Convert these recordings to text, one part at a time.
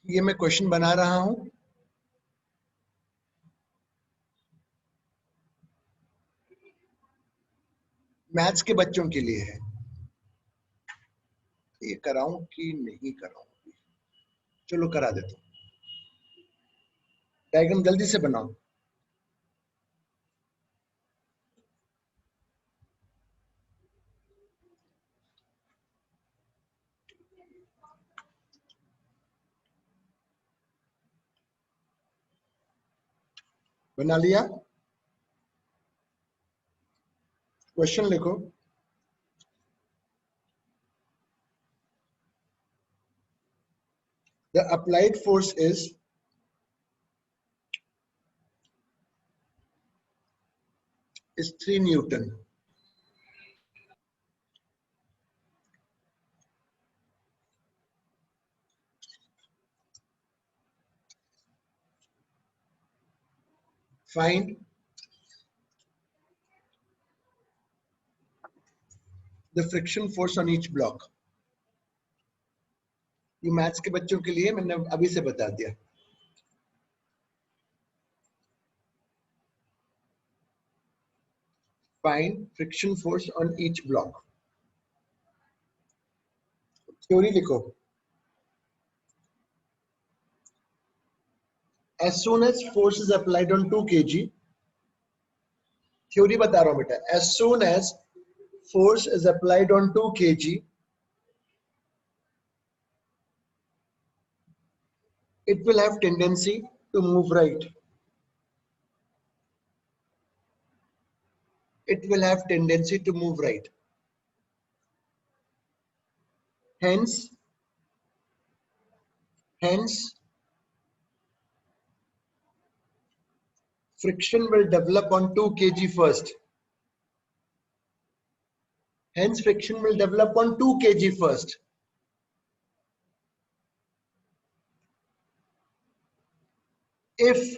ये मैं क्वेश्चन बना रहा हूं, मैथ्स के बच्चों के लिए है। ये कराऊं कि नहीं कराऊं? चलो करा देता हूं। डायग्राम जल्दी से बनाओ। बना लिया? क्वेश्चन लिखो। The applied force is is 3 Newton. Find the friction force on each block. ये मैथ्स के बच्चों के लिए मैंने अभी से बता दिया। Find friction force on each block. Theory लिखो। As soon as force is applied on 2 kg, theory बता रहा हूं बेटा। As soon as force is applied on 2 kg, it will have tendency to move right. It will have tendency to move right. Hence, friction will develop on 2 kg first. Hence, friction will develop on 2 kg first. If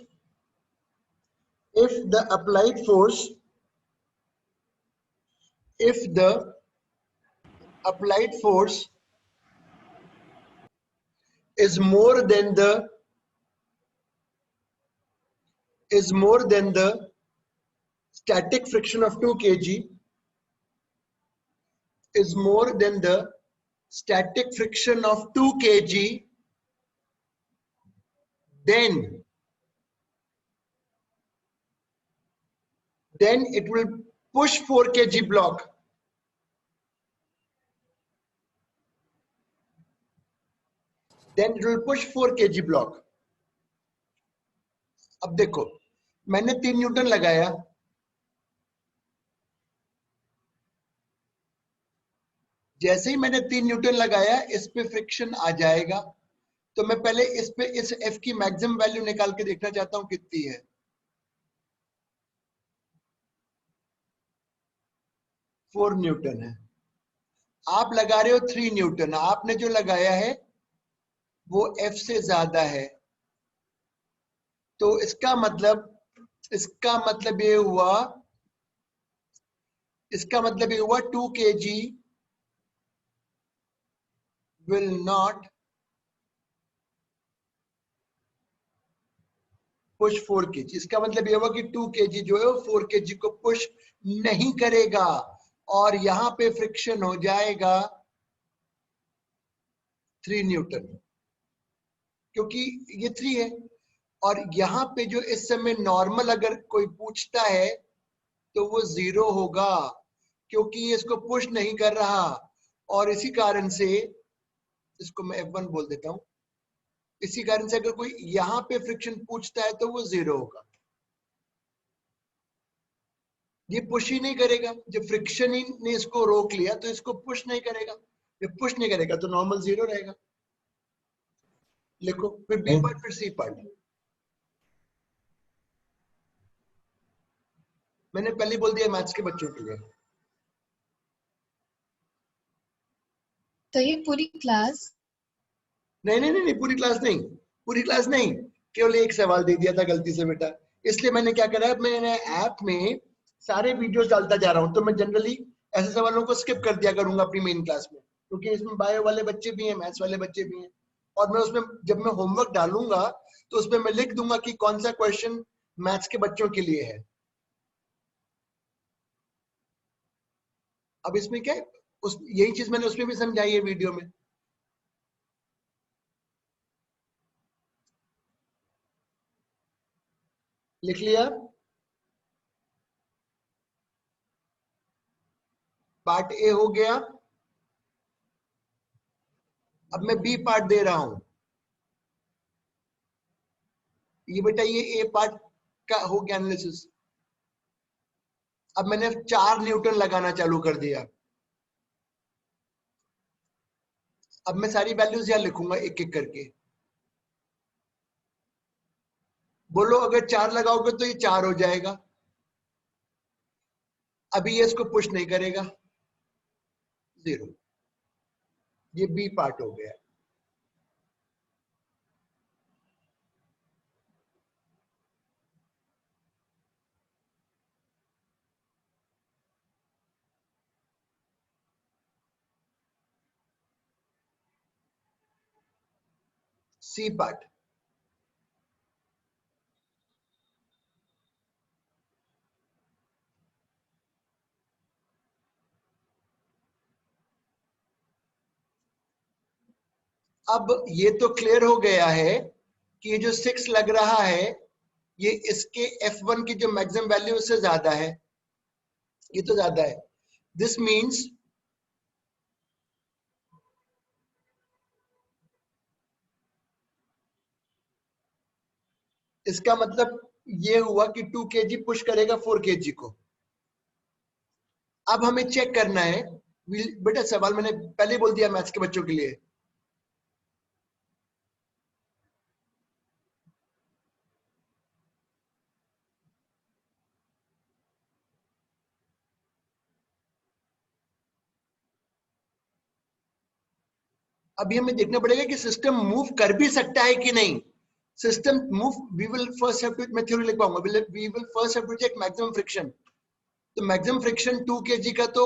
the applied force, is more than the static friction of 2 kg, is more than the static friction of 2 kg, then it will push 4 kg block. Then it will push 4 kg block. अब देखो, मैंने 3 Newton लगाया, जैसे ही मैंने 3 Newton लगाया, इस पे friction आ जाएगा। तो मैं पहले इस पे इस F की मैक्सिमम वैल्यू निकाल के देखना चाहता हूं कितनी है। 4 न्यूटन है। आप लगा रहे हो 3 न्यूटन, आपने जो लगाया है वो F से ज्यादा है। तो इसका मतलब ये हुआ 2 kg will not push 4 kg। इसका मतलब ये हुआ कि 2 kg जो है वो 4 kg को पुश नहीं करेगा और यहां पे फ्रिक्शन हो जाएगा 3 न्यूटन, क्योंकि ये 3 है। और यहां पे जो इस समय नॉर्मल अगर कोई पूछता है तो वो 0 होगा, क्योंकि ये इसको पुश नहीं कर रहा। और इसी कारण से इसको मैं F1 बोल देता हूं। इसी कारण से अगर कोई यहां पे फ्रिक्शन पूछता है तो वो 0 होगा। ये पुश ही नहीं करेगा, जब फ्रिक्शन ही ने इसको रोक लिया तो इसको पुश नहीं करेगा। जब पुश नहीं करेगा तो नॉर्मल 0 रहेगा। लिखो फिर बी पार्ट, फिर सी पार्ट। मैंने पहले बोल दिया मैथ्स के बच्चों के लिए। तो ये पूरी क्लास? नहीं, पूरी क्लास नहीं, केवल एक सवाल दे दिया था गलती से बेटा। इसलिए मैंने क्या करा, मैंने ऐप में सारे वीडियोस डालता जा रहा हूं। तो मैं जनरली ऐसे सवालों को स्किप कर दिया करूंगा अपनी मेन क्लास में, क्योंकि इसमें बायो वाले बच्चे भी हैं, मैथ्स वाले बच्चे भी हैं, और मैं उसमें जब मैं होमवर्क डालूंगा तो उसमें मैं लिख दूंगा कि कौन सा क्वेश्चन मैथ्स के बच्चों के लिए है। अब इसमें क्या है, उस यही चीज मैंने उसमें भी समझाई है वीडियो में। लिख लिया? पार्ट ए हो गया। अब मैं बी पार्ट दे रहा हूं। ये बेटा ये ए पार्ट का हो गया एनालिसिस। अब मैंने 4 न्यूटन लगाना चालू कर दिया। अब मैं सारी वैल्यूज यहां लिखूंगा एक एक करके। बोलो अगर 4 लगाओगे तो ये 4 हो जाएगा। अभी ये इसको पुश नहीं करेगा, 0। ये बी पार्ट हो गया। सी पार्ट, अब ये तो क्लियर हो गया है कि ये जो 6 लग रहा है ये इसके F1 की जो मैक्सिमम वैल्यू उससे ज्यादा है। ये तो ज्यादा है। दिस मीन्स इसका मतलब ये हुआ कि 2 kg पुश करेगा 4 kg को। अब हमें चेक करना है, बेटा सवाल मैंने पहले बोल दिया मैथ्स के बच्चों के लिए। अभी हमें देखना पड़ेगा कि सिस्टम मूव कर भी सकता है कि नहीं। System move, we will first have to, मैं थ्योरी लिख पाऊंगा, we will first have to check maximum friction. तो मैक्सिमम फ्रिक्शन 2 kg का तो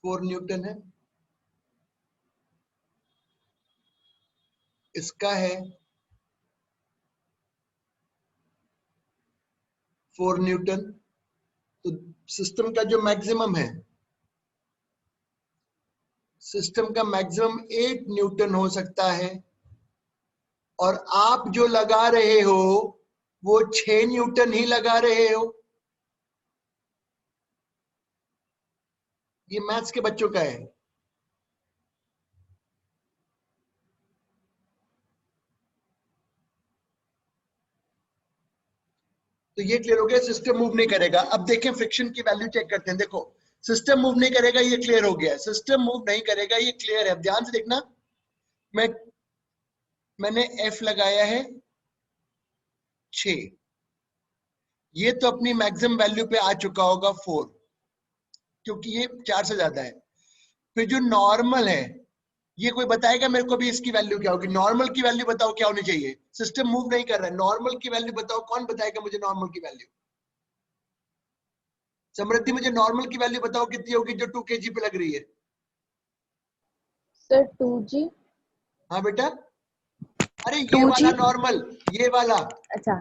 4 न्यूटन है, इसका है 4 न्यूटन। तो सिस्टम का जो मैक्सिमम है, सिस्टम का मैक्सिमम 8 न्यूटन हो सकता है, और आप जो लगा रहे हो वो 6 न्यूटन ही लगा रहे हो। ये मैथ्स के बच्चों का है। तो ये क्लियर हो गया, सिस्टम मूव नहीं करेगा। अब देखें फ्रिक्शन की वैल्यू चेक करते हैं। देखो सिस्टम मूव नहीं करेगा, ये क्लियर हो गया। सिस्टम मूव नहीं करेगा, ये क्लियर है। अब ध्यान से देखना, मैंने F लगाया है 6। ये तो अपनी मैक्सिमम वैल्यू पे आ चुका होगा 4, क्योंकि ये 4 से ज्यादा है। फिर जो नॉर्मल है, ये कोई बताएगा मेरे को भी इसकी वैल्यू क्या होगी? नॉर्मल की वैल्यू बताओ क्या होनी चाहिए? सिस्टम मूव नहीं कर रहा है, नॉर्मल की वैल्यू बताओ। कौन बताएगा मुझे नॉर्मल की वैल्यू? समृद्धि मुझे नॉर्मल की वैल्यू बताओ कितनी होगी जो 2 kg पे लग रही है? Sir 2G। हाँ बेटा, अरे ये 2G। वाला नॉर्मल, ये वाला, अच्छा,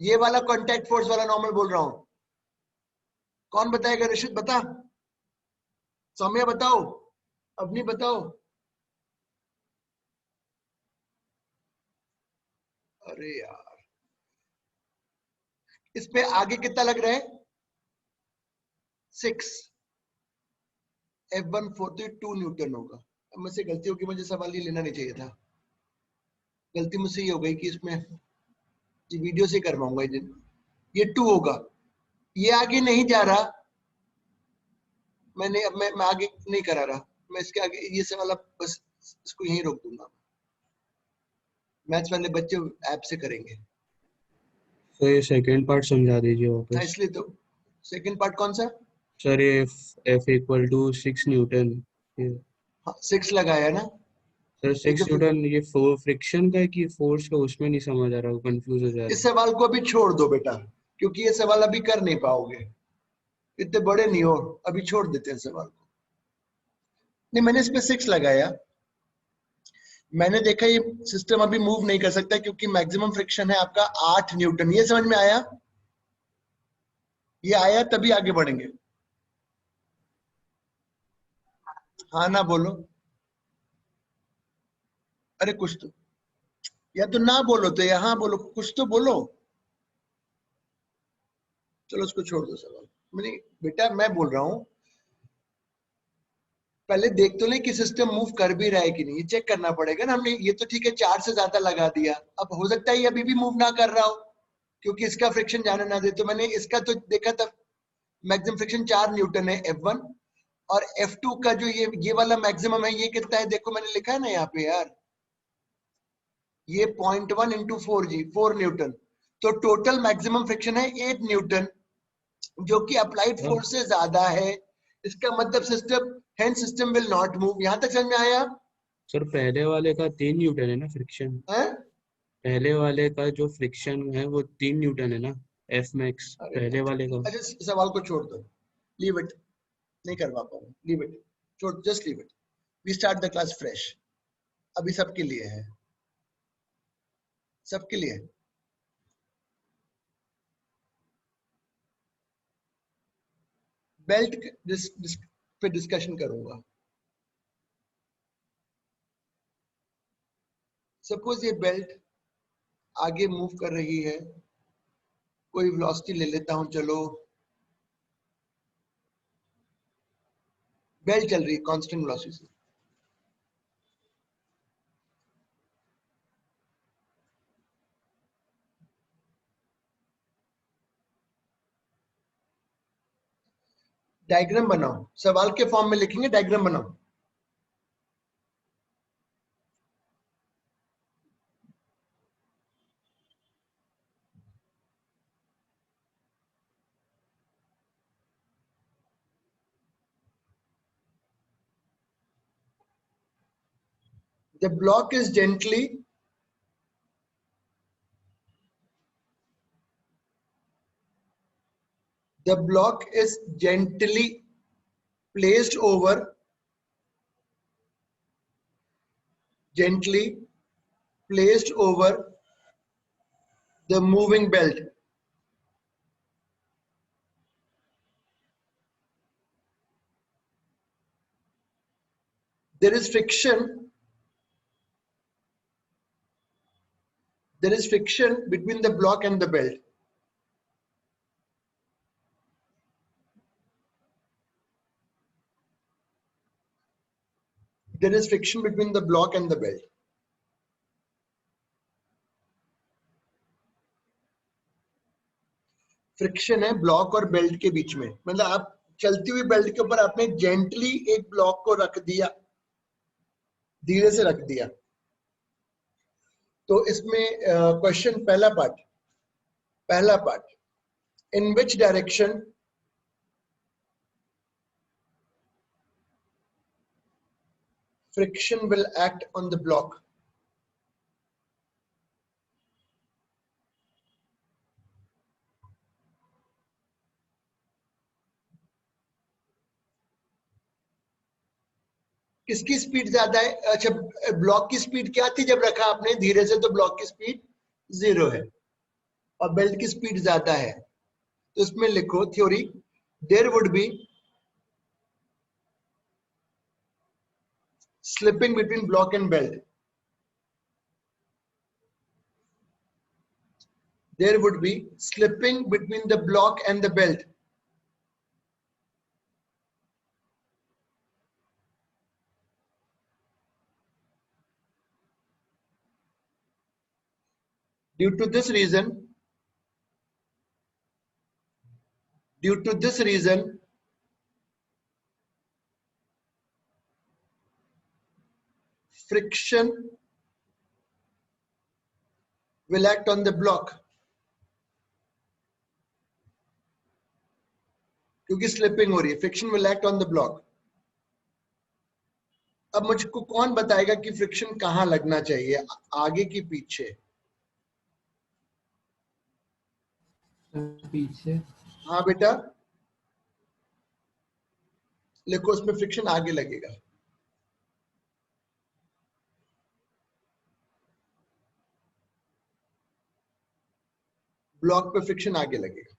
ये वाला कॉन्टैक्ट फोर्स वाला नॉर्मल बोल रहा हूं। कौन बताएगा? ऋषित बता, सौम्या बताओ, अवनी बताओ। अरे यार, इस पे आगे कितना लग रहा है? 6। F1 4 तो 2 न्यूटन होगा। अब मुझसे गलती होगी, मुझे सवाल ये लेना नहीं चाहिए था। गलती मुझसे ये हो गई कि इसमें ये वीडियो से करवाऊंगा ये 2 होगा। ये आगे नहीं जा रहा, मैंने अब मैं आगे नहीं करा रहा। मैं इसके आगे ये सवाल अब बस इसको यहीं रोक दूंगा। मैथ्स वाले बच्चे ऐप से करेंगे। तो ये सेकंड पार्ट समझा दीजिए हाँ, वापस। इसलिए तो सेकंड पार्ट कौन सा? सर ये F इक्वल टू 6 न्यूटन। हाँ, 6 लगाया ना। सर ये 6 जो न्यूटन ये फ्रिक्शन का है कि फोर्स का, उसमें नहीं समझ आ रहा, कंफ्यूज हो जा रहा इस सवाल को अभी छोड़ दो बेटा, क्योंकि ये सवाल अभी कर नहीं पाओगे। इतने बड़े नहीं हो, अभी छोड़ देते हैं सवाल को। नहीं, मैंने इस पे 6 लगाया। मैंने देखा ये सिस्टम अभी मूव नहीं कर सकता क्योंकि मैक्सिमम फ्रिक्शन है आपका 8 न्यूटन। ये समझ में आया? ये आया तभी आगे बढ़ेंगे। हाँ ना बोलो, अरे कुछ तो, या तो ना बोलो तो यहाँ बोलो, कुछ तो बोलो। चलो उसको छोड़ दो सवाल। मैंने बेटा मैं बोल रहा हूँ, पहले देख तो ले कि सिस्टम मूव कर भी रहा है कि नहीं, ये चेक करना पड़ेगा ना। हमने ये तो ठीक है 4 से ज्यादा लगा दिया, अब हो सकता है ये अभी भी मूव ना कर रहा हो क्योंकि इसका फ्रिक्शन जाने ना दे। तो मैंने इसका तो देखा था, मैक्सिमम फ्रिक्शन 4 न्यूटन है F1, और F2 का जो ये वाला मैक्सिमम है ये कितना है, देखो मैंने लिखा है ना यहाँ पे यार, ये 0.1 इंटू 4 न्यूटन। तो टोटल मैक्सिमम फ्रिक्शन है 8 न्यूटन, जो कि अप्लाइड फोर्स से ज्यादा है। इसका मतलब सिस्टम विल नॉट मूव। यहां तक समझ में आया? सर पहले वाले का 3 न्यूटन है ना फ्रिक्शन, है? पहले वाले का जो फ्रिक्शन है वो 3 न्यूटन है ना, एफ मैक्स अरे पहले वाले का। अच्छा, सवाल को छोड़ दो, लीव इट, नहीं करवा पाऊंगा, लीव इट, छोड़, just leave it. We start the class fresh. अभी सबके लिए है, सबके लिए। बेल्ट पे डिस्कशन करूंगा। सपोज ये बेल्ट आगे मूव कर रही है, कोई वेलोसिटी ले लेता हूं, चलो बेल्ट चल रही है कांस्टेंट वेलोसिटी से। डायग्राम बनाओ, सवाल के फॉर्म में लिखेंगे, डायग्राम बनाओ। The block is gently placed over gently placed over the moving belt. There is friction between the block and the belt. There is friction between the block and the belt. Friction है block और belt के बीच में, मतलब आप चलती हुई belt के ऊपर आपने जेंटली एक ब्लॉक को रख दिया, धीरे से रख दिया। तो इसमें क्वेश्चन पहला part, in which direction friction will act on the block? किसकी स्पीड ज्यादा है? अच्छा, ब्लॉक की स्पीड क्या थी जब रखा आपने धीरे से, तो ब्लॉक की स्पीड 0 है, और बेल्ट की स्पीड ज्यादा है। तो इसमें लिखो theory, there would be slipping between block and belt. There would be slipping between the block and the belt. Due to this reason, friction will act on the block. क्योंकि slipping हो रही है, friction will act on the block. अब मुझको कौन बताएगा कि friction कहां लगना चाहिए, आगे की पीछे? पीछे। हाँ बेटा, लिखो उसमें फ्रिक्शन आगे लगेगा। ब्लॉक पे फ्रिक्शन आगे लगेगा।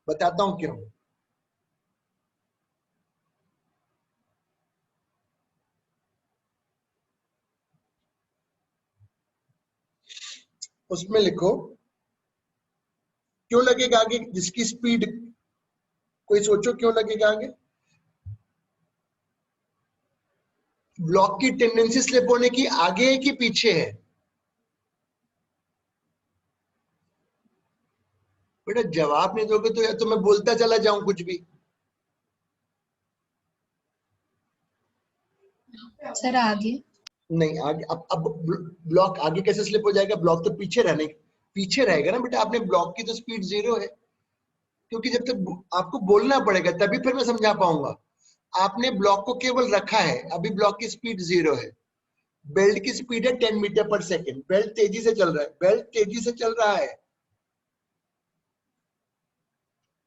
बताता हूं क्यों। उसमें लिखो क्यों लगेगा आगे, जिसकी स्पीड, कोई सोचो क्यों लगेगा आगे। ब्लॉक की टेंडेंसी स्लिप होने की आगे है कि पीछे है। बेटा जवाब नहीं दोगे तो या तो मैं बोलता चला जाऊं कुछ भी। सर आगे। नहीं आगे, अब ब्लॉक आगे कैसे स्लिप हो जाएगा, ब्लॉक तो पीछे रहेगा ना बेटा। आपने ब्लॉक की तो स्पीड 0 है, क्योंकि जब तक आपको बोलना पड़ेगा तभी फिर मैं समझा पाऊंगा। आपने ब्लॉक को केवल रखा है, अभी ब्लॉक की स्पीड 0 है। बेल्ट की स्पीड है 10 मीटर पर सेकेंड। बेल्ट तेजी से चल रहा है, बेल्ट तेजी से चल रहा है।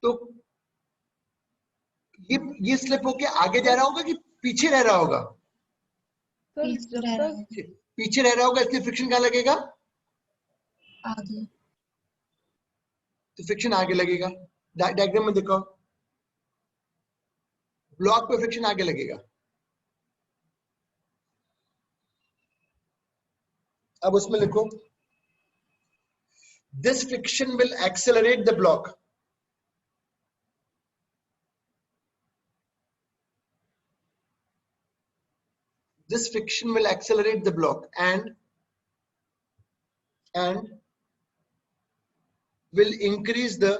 तो ये स्लिप होके आगे जा रहा होगा कि पीछे रह रहा होगा। सर पीछे जब रह रहा तक है। पीछे रह रहा होगा, इसलिए फ्रिक्शन कहाँ लगेगा, आगे। तो फ्रिक्शन आगे लगेगा। डायग्राम में देखो, ब्लॉक पे फ्रिक्शन आगे लगेगा। अब उसमें लिखो this friction will accelerate the block. This friction will accelerate the block and will increase the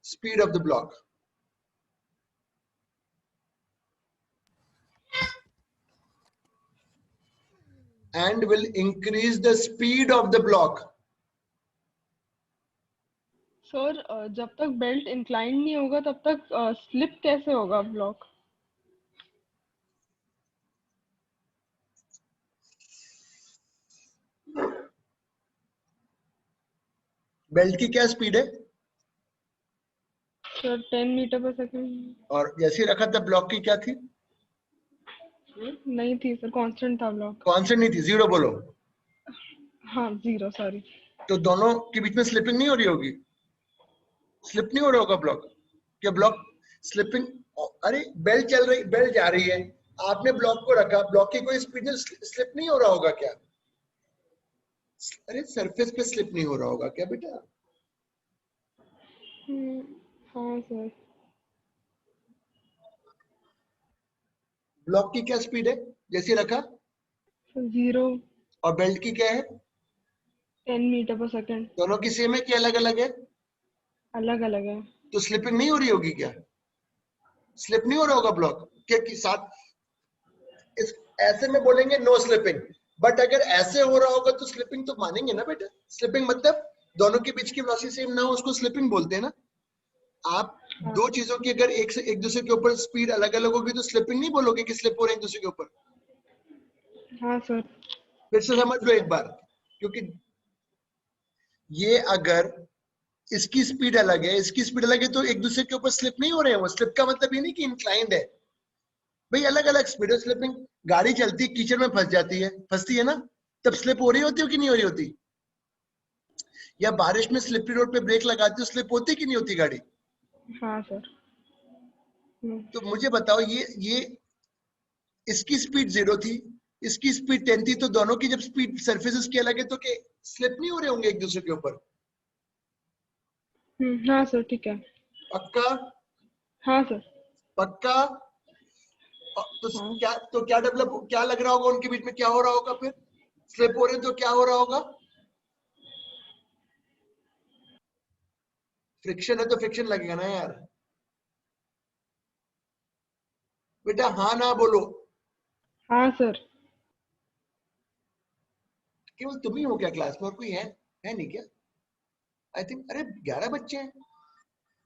speed of the block. And will increase the speed of the block. Sir जब तक belt incline नहीं होगा तब तक slip कैसे होगा block? Belt की क्या स्पीड है, सर 10 मीटर पर सेकंड। और जैसे ही रखा था ब्लॉक की क्या थी, नहीं थी सर, कांस्टेंट था ब्लॉक। कांस्टेंट नहीं थी, 0 बोलो। हाँ 0, सॉरी। तो दोनों के बीच में स्लिपिंग नहीं हो रही होगी, स्लिप नहीं हो रहा होगा ब्लॉक। क्या ब्लॉक स्लिपिंग, अरे बेल्ट चल रही, बेल्ट जा रही है, आपने ब्लॉक को रखा, ब्लॉक की कोई स्पीड में स्लिप नहीं हो रहा होगा क्या। अरे सरफेस पे स्लिप नहीं हो रहा होगा क्या बेटा। हाँ सर। ब्लॉक की क्या स्पीड है जैसे रखा, 0। और बेल्ट की क्या है, 10 मीटर पर सेकंड। दोनों की सेम है कि अलग अलग है। अलग अलग है। तो स्लिपिंग नहीं हो रही होगी क्या, स्लिप नहीं हो रहा होगा ब्लॉक के साथ। इस ऐसे में बोलेंगे नो स्लिपिंग, बट अगर ऐसे हो रहा होगा तो स्लिपिंग तो मानेंगे ना बेटा। स्लिपिंग मतलब दोनों के बीच की वेलोसिटी सेम ना हो, उसको स्लिपिंग बोलते हैं ना। आप हाँ। दो चीजों की अगर एक दूसरे के ऊपर स्पीड अलग अलग होगी तो स्लिपिंग नहीं बोलोगे कि स्लिप हो रहे हैं एक दूसरे के ऊपर। हाँ सर। फिर से समझ लो एक बार, क्योंकि ये अगर इसकी स्पीड अलग है, इसकी स्पीड अलग है, तो एक दूसरे के ऊपर स्लिप नहीं हो रहे हैं। वो स्लिप का मतलब ये नहीं कि इंक्लाइंड है भाई, अलग अलग स्पीड है। स्लिपिंग, गाड़ी चलती है कीचड़ में फंसती है ना, तब स्लिप हो रही होती है कि नहीं हो रही होती। या बारिश में स्लिपरी रोड पे ब्रेक लगाती हो, स्लिप होती कि नहीं होती गाड़ी। हाँ सर। तो मुझे बताओ, ये इसकी स्पीड 0 थी, इसकी स्पीड 10 थी, तो दोनों की जब स्पीड सरफेसेस की अलग है तो क्या स्लिप नहीं हो रहे होंगे एक दूसरे के ऊपर। हाँ सर, ठीक है। पक्का, हाँ सर। पक्का। तो हाँ। क्या डेवलप, क्या लग रहा होगा उनके बीच में, क्या हो रहा होगा फिर, स्लिप हो रहे हैं तो क्या हो रहा होगा, फ्रिक्शन है तो फ्रिक्शन लगेगा ना यार। बेटा हाँ ना बोलो। हाँ सर। केवल तुम ही हो क्या क्लास में, और कोई है नहीं क्या। आई थिंक अरे 11 बच्चे हैं,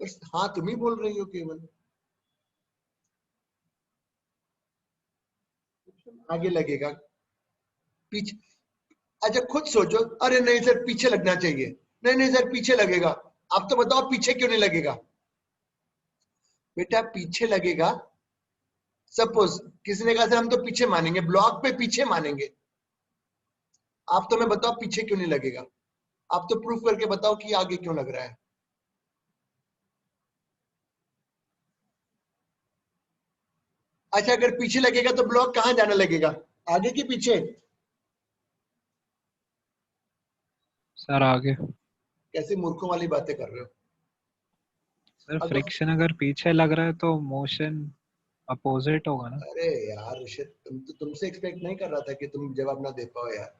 बस हाँ तुम ही बोल रही हो केवल। आगे लगेगा, पीछे, अच्छा खुद सोचो, अरे नहीं सर पीछे लगना चाहिए, नहीं नहीं सर पीछे लगेगा। आप तो बताओ पीछे क्यों नहीं लगेगा? बेटा पीछे लगेगा, सपोज किसी ने कहा सर हम तो पीछे मानेंगे, ब्लॉक पे पीछे मानेंगे। आप तो मैं बताओ पीछे क्यों नहीं लगेगा? आप तो प्रूफ करके बताओ कि आगे क्यों लग रहा है। अच्छा अगर पीछे लगेगा तो ब्लॉक कहां जाने लगेगा, आगे कि पीछे? सर आगे। कैसी मूर्खों वाली बातें कर रहे हो? सर अगर फ्रिक्शन अगर पीछे लग रहा है तो मोशन अपोजिट होगा ना। अरे यार ऋषित, तुमसे एक्सपेक्ट नहीं कर रहा था कि तुम जवाब ना दे पाओ यार।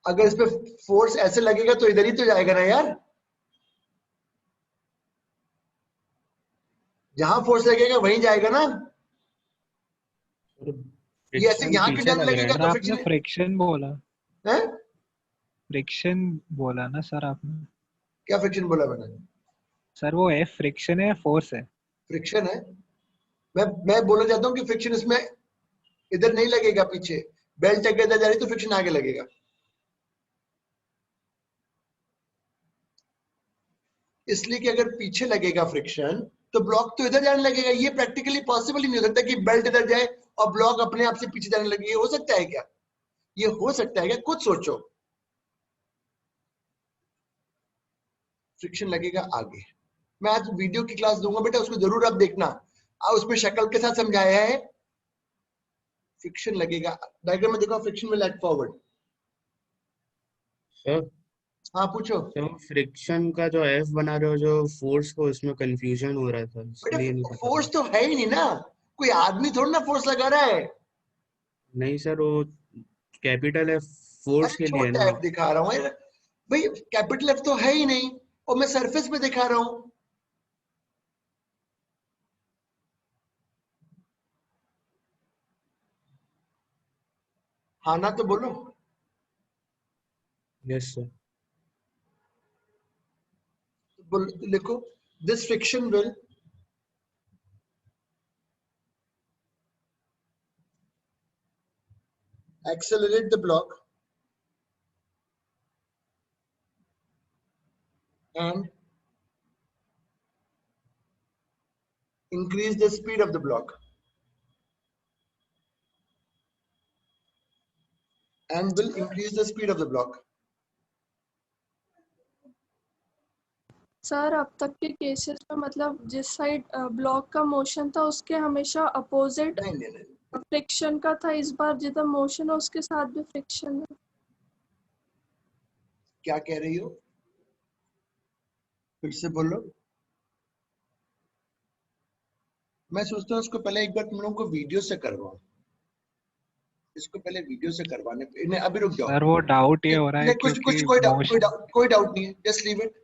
अगर इस पे फोर्स ऐसे लगेगा तो इधर ही तो जाएगा ना यार, जहां फोर्स लगेगा वहीं जाएगा ना। ये ऐसे फ्रिक्शन यहाँ क्यों पीछे जाने लग रहा है लगेगा सर ना। तो आपने फ्रिक्शन फ्रिक्शन बोला। है। फ्रिक्शन बोला ना सर आपने। क्या फ्रिक्शन बोला मैंने? सर वो एफ फ्रिक्शन है या फोर्स है? फ्रिक्शन है। मैं बोलना चाहता हूँ कि फ्रिक्शन इसमें इधर नहीं लगेगा, पीछे बेल्ट अगर इधर जा रही तो फ्रिक्शन आगे लगेगा। इसलिए कि अगर पीछे लगेगा फ्रिक्शन तो ब्लॉक तो इधर जाने लगेगा। ये प्रैक्टिकली पॉसिबल ही नहीं हो सकता कि बेल्ट इधर जाए और ब्लॉक अपने आप से पीछे जाने लगे। ये हो सकता है क्या? ये हो सकता है क्या? खुद सोचो। फ्रिक्शन लगेगा आगे। मैं आज वीडियो की क्लास दूंगा बेटा, उसको जरूर आप देखना। उसमें शक्ल के साथ समझाया है। फ्रिक्शन लगेगा, डायग्राम में देखो, friction will act forward. Sir हाँ पूछो। तो फ्रिक्शन का जो एफ बना रहे हो, जो फोर्स को, उसमें कंफ्यूजन हो रहा था, बेटा इसलिए नहीं पता था। फोर्स तो है ही नहीं ना, कोई आदमी थोड़ा ना फोर्स लगा रहा है। नहीं सर, वो कैपिटल एफ फोर्स अरे के लिए है छोटा ना। एफ दिखा रहा हूँ भाई, कैपिटल एफ तो है ही नहीं और मैं सरफेस पे दिखा रहा हूँ। हाँ ना तो बोलो। Yes sir. लिखो, this friction will accelerate the block and increase the speed of the block and will increase the speed of the block. Sir अब तक के केसेस में मतलब जिस साइड ब्लॉक का मोशन था उसके हमेशा अपोजिट नहीं नहीं नहीं, फ्रिक्शन का था। इस बार जिधर मोशन है उसके साथ भी फ्रिक्शन है। क्या कह रही हो? फिर से बोलो। मैं सोचता हूँ इसको पहले एक बार तुम लोगों को वीडियो से करवाऊं। इसको पहले वीडियो से करवाने पे नहीं, अभी रुक जाओ। सर वो डाउट ये हो रहा है नहीं कुछ कुछ क्योंकि कोई मोशन। डाउट नहीं है। Just leave it,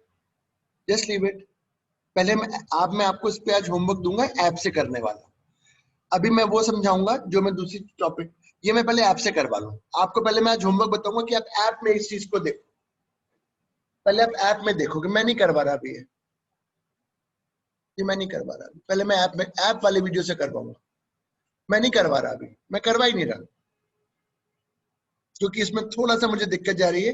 just leave it. पहले मैं आपको इस पे आज होमवर्क दूंगा ऐप से करने वाला। अभी मैं वो समझाऊंगा जो मैं दूसरी टॉपिक, ये मैं पहले ऐप से करवा लूं। आपको पहले मैं आज होमवर्क बताऊंगा कि आप ऐप में इस चीज को देखो। पहले आप ऐप में देखोगे, मैं नहीं करवा रहा अभी ये मैं नहीं करवा रहा। पहले मैं ऐप में, ऐप वाले वीडियो से करवाऊंगा। मैं नहीं करवा रहा अभी, मैं करवा ही नहीं रहा, क्योंकि इसमें थोड़ा सा मुझे दिक्कत जा रही है।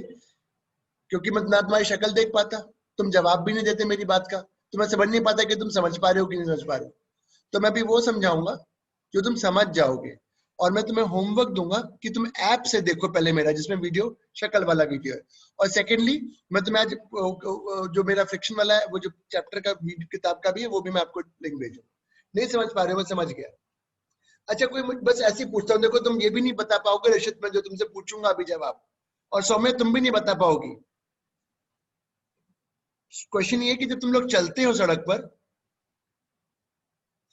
क्योंकि मैं ना तुम्हारी शक्ल देख पाता, तुम जवाब भी नहीं देते मेरी बात का, तो मैं समझ नहीं पाता कि तुम समझ पा रहे हो कि नहीं समझ पा रहे हो। तो मैं भी वो समझाऊंगा जो तुम समझ जाओगे। और मैं तुम्हें होमवर्क दूंगा कि तुम ऐप से देखो पहले मेरा, जिसमें वीडियो शक्ल वाला वीडियो है। और सेकेंडली मैं तुम्हें आज जो मेरा फ्रिक्शन वाला है, वो जो चैप्टर का किताब का भी है, वो भी मैं आपको लिंक भेजूंगा। नहीं समझ पा रहे हो, मैं समझ गया। अच्छा कोई बस ऐसे ही पूछता हूँ, देखो तुम ये भी नहीं बता पाओगे रशिद, मैं जो तुमसे पूछूंगा अभी जवाब, और सौम्य तुम भी नहीं बता पाओगी। क्वेश्चन ये है कि जब तुम लोग चलते हो सड़क पर,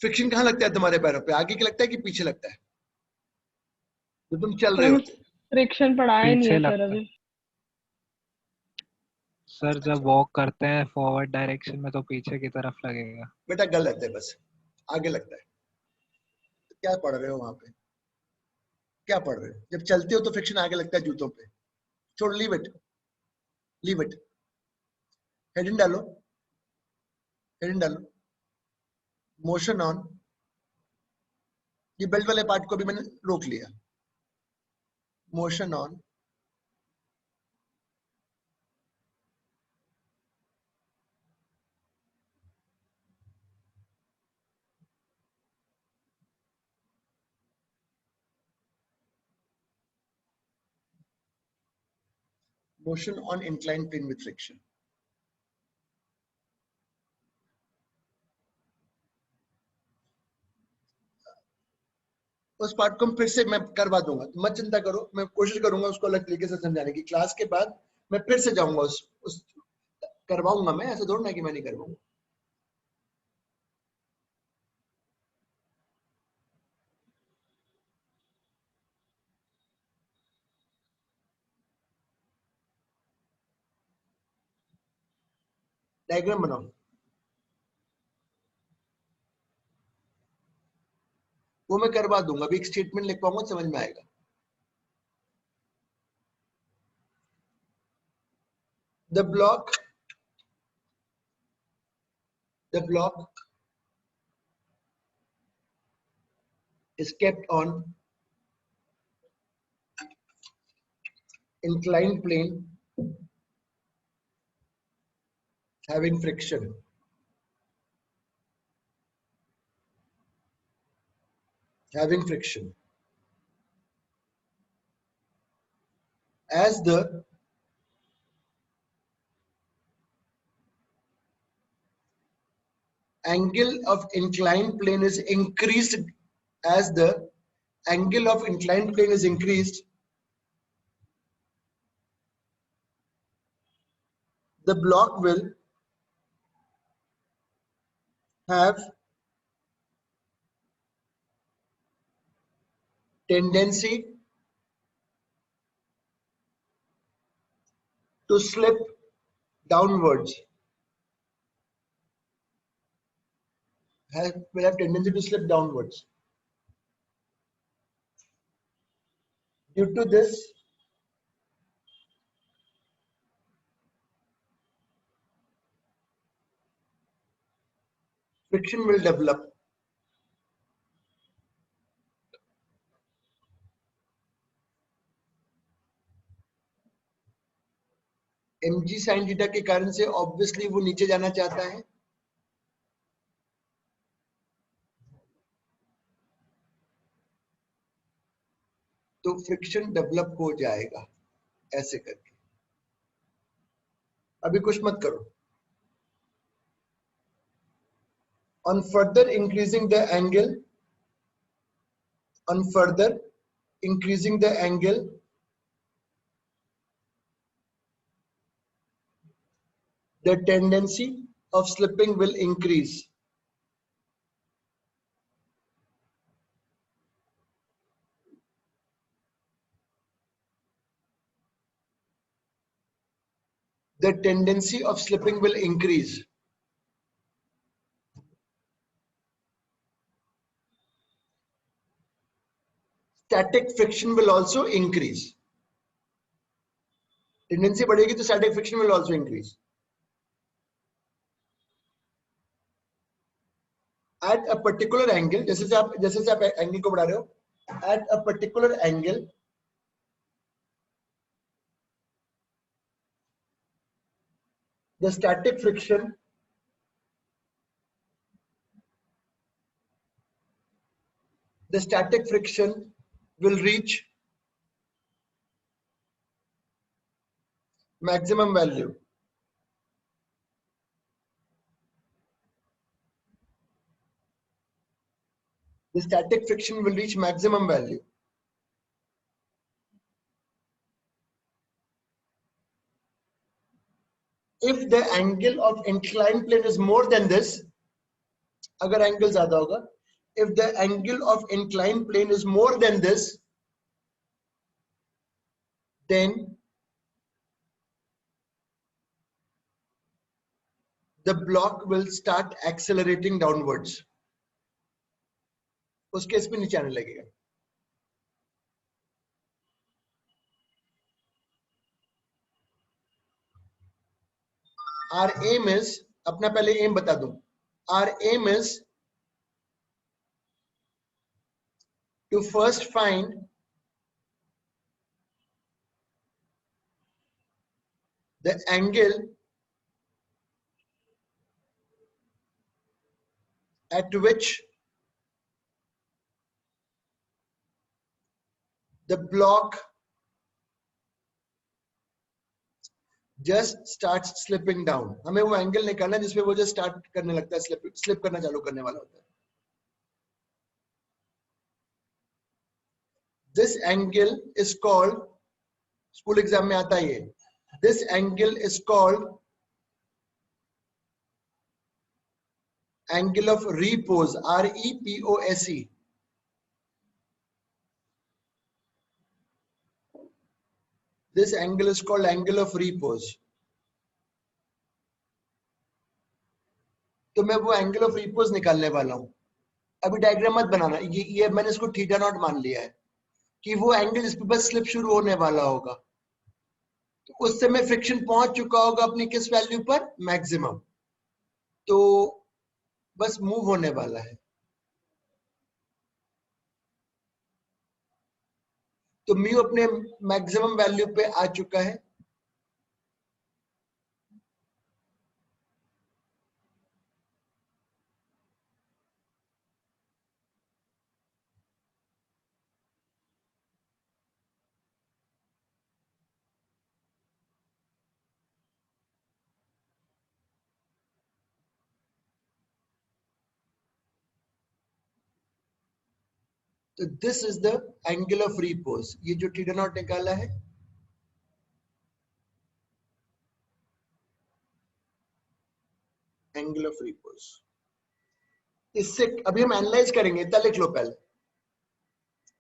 फ्रिक्शन कहाँ लगता है तुम्हारे पैरों पे? आगे की लगता है कि पीछे लगता है जब तुम चल सर रहे हमें होते? फ्रिक्शन पढ़ाया नहीं पीछे है सर लगता है अभी। सर। जब वॉक करते हैं फॉरवर्ड डायरेक्शन में तो पीछे की तरफ लगेगा। बेटा गलत है, बस आगे लगता है। तो क्या पढ़ रहे हो वहां पे? क्या पढ़ रहे हो? जब चलते हो तो फ्रिक्शन आगे लगता है जूतों पे। छोड़, leave it, leave it. Heading डालो, हेडिंग डालो, मोशन ऑन। ये बेल्ट वाले पार्ट को भी मैंने रोक लिया। Motion on motion on inclined plane with friction. उस पार्ट को फिर से मैं करवा दूंगा, मत चिंता करो, मैं कोशिश करूंगा उसको अलग तरीके से समझाने की। क्लास के बाद मैं फिर से जाऊंगा उस करवाऊंगा, मैं ऐसा थोड़ा ना कि मैं नहीं करवाऊंगा। डायग्राम बनाओ, वो मैं करवा दूंगा, अभी एक स्टेटमेंट लिख पाऊंगा, समझ में आएगा। The block is kept on inclined plane having friction. As the angle of inclined plane is increased, the block will have tendency to slip downwards. Will have tendency to slip downwards. Due to this, friction will develop. mg sin theta के कारण से obviously वो नीचे जाना चाहता है, तो friction develop हो जाएगा ऐसे करके। अभी कुछ मत करो। On further increasing the angle, the tendency of slipping will increase. The tendency of slipping will increase. Static friction will also increase. Tendency बढ़ेगी तो static friction will also increase. At a particular angle, जैसे से आप angle को बढ़ा रहे हो, at a particular angle, the static friction will reach maximum value. The static friction will reach maximum value. If the angle of inclined plane is more than this, अगर angle ज़्यादा होगा, if the angle of inclined plane is more than this, then the block will start accelerating downwards. उस case में नीचे आने लगेगा। Our aim is, अपना पहले aim बता दूं, our aim is to first find the angle at which the block just start slipping down, हमें वो एंगल निकालना है जिसपे वो जस्ट स्टार्ट करने लगता है, स्लिप करना चालू करने वाला होता है. This angle is called, school exam में आता है ये, this angle is called angle of repose, REPOSE. This angle is called angle of repose. तो मैं वो एंगल ऑफ रिपोज निकालने वाला हूं. अभी डायग्राम मत बनाना, ये मैंने इसको थीटा नॉट मान लिया है कि वो एंगल जिस पे बस स्लिप शुरू होने वाला होगा, तो उस समय फ्रिक्शन पहुंच चुका होगा अपनी किस वैल्यू पर, मैक्सिमम. तो बस मूव होने वाला है. तो म्यू अपने मैक्सिमम वैल्यू पे आ चुका है. तो this is the angle of repose, ये जो थीटा नॉट निकाला है, एंगल ऑफ रिपोज. इससे अभी हम एनालाइज करेंगे, इतना लिख लो पहले.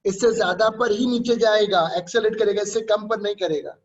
इससे ज्यादा पर ही नीचे जाएगा, एक्सेलरेट करेगा, इससे कम पर नहीं करेगा.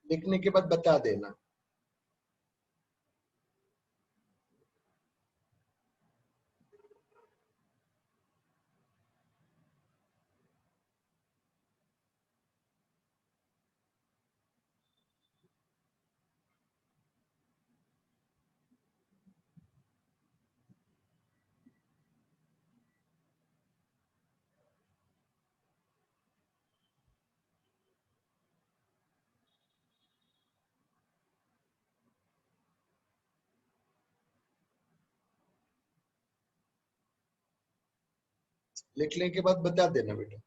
लिखने के बाद बता देना. लिखने के बाद बता देना बेटा.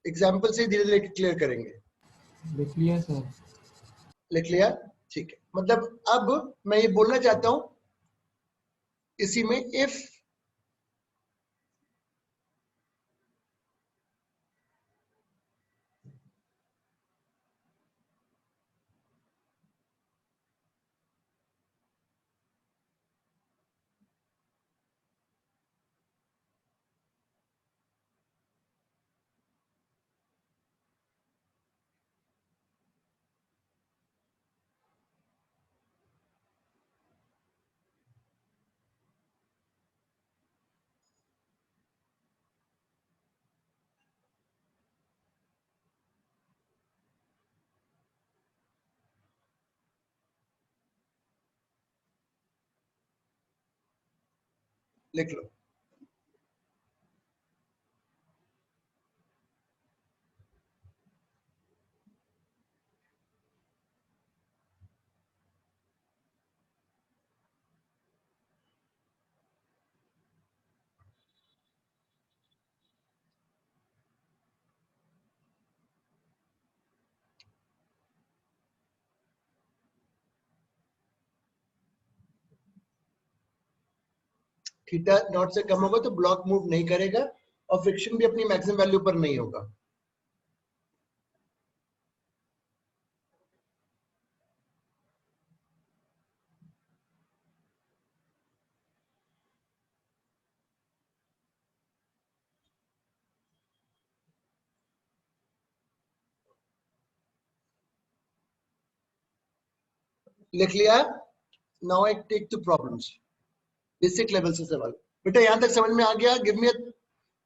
एग्जाम्पल से धीरे धीरे क्लियर करेंगे. लिख लिया सर. लिख लिया, ठीक है. मतलब अब मैं ये बोलना चाहता हूं इसी में, इफ लिख लो. थीटा नॉट से कम होगा तो ब्लॉक मूव नहीं करेगा और फ्रिक्शन भी अपनी मैक्सिमम वैल्यू पर नहीं होगा. लिख लिया? Now I take the problems, basic level से सवाल। बेटा यहां तक समझ में आ गया? गिव मी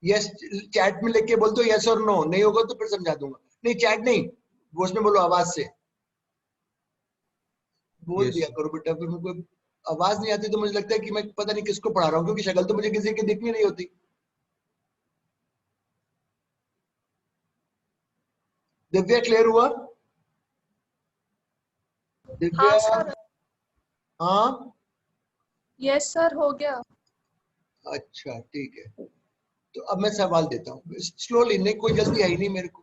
यस, चैट में लिख के बोल दो यस और नो, नहीं होगा तो फिर समझा दूंगा। नहीं चैट नहीं, वॉइस में बोलो, आवाज से बोल यस दिया करो बेटा। फिर मुझको आवाज नहीं आती तो मुझे लगता है कि मैं पता नहीं किसको पढ़ा रहा हूँ, क्योंकि शक्ल तो मुझे किसी की दिखनी नहीं होती। दिव्या क्लियर हुआ? हाँ दिव्या? सर। हाँ यस सर, हो गया। अच्छा ठीक है, तो अब मैं सवाल देता हूँ स्लोली, नहीं कोई जल्दी है ही नहीं मेरे को।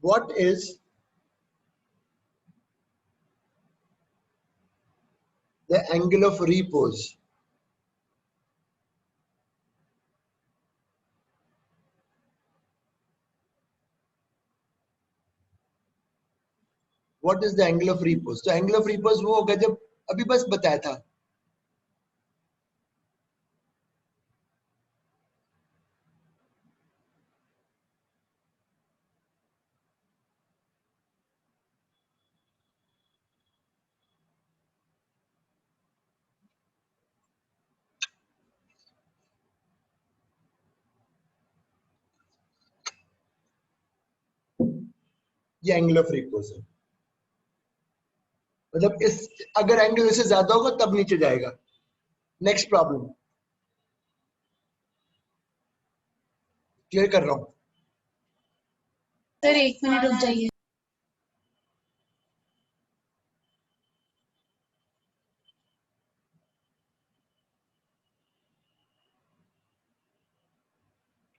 What is the angle of repose? What is the angle of repose? तो एंगल ऑफ रिपोज वो होगा जब, अभी बस बताया था, ये एंगल ऑफ रिपोज है। मतलब इस, अगर एंगल इससे ज्यादा होगा तब नीचे जाएगा। नेक्स्ट प्रॉब्लम क्लियर कर रहा हूं। सर 1 मिनट रुक जाइए।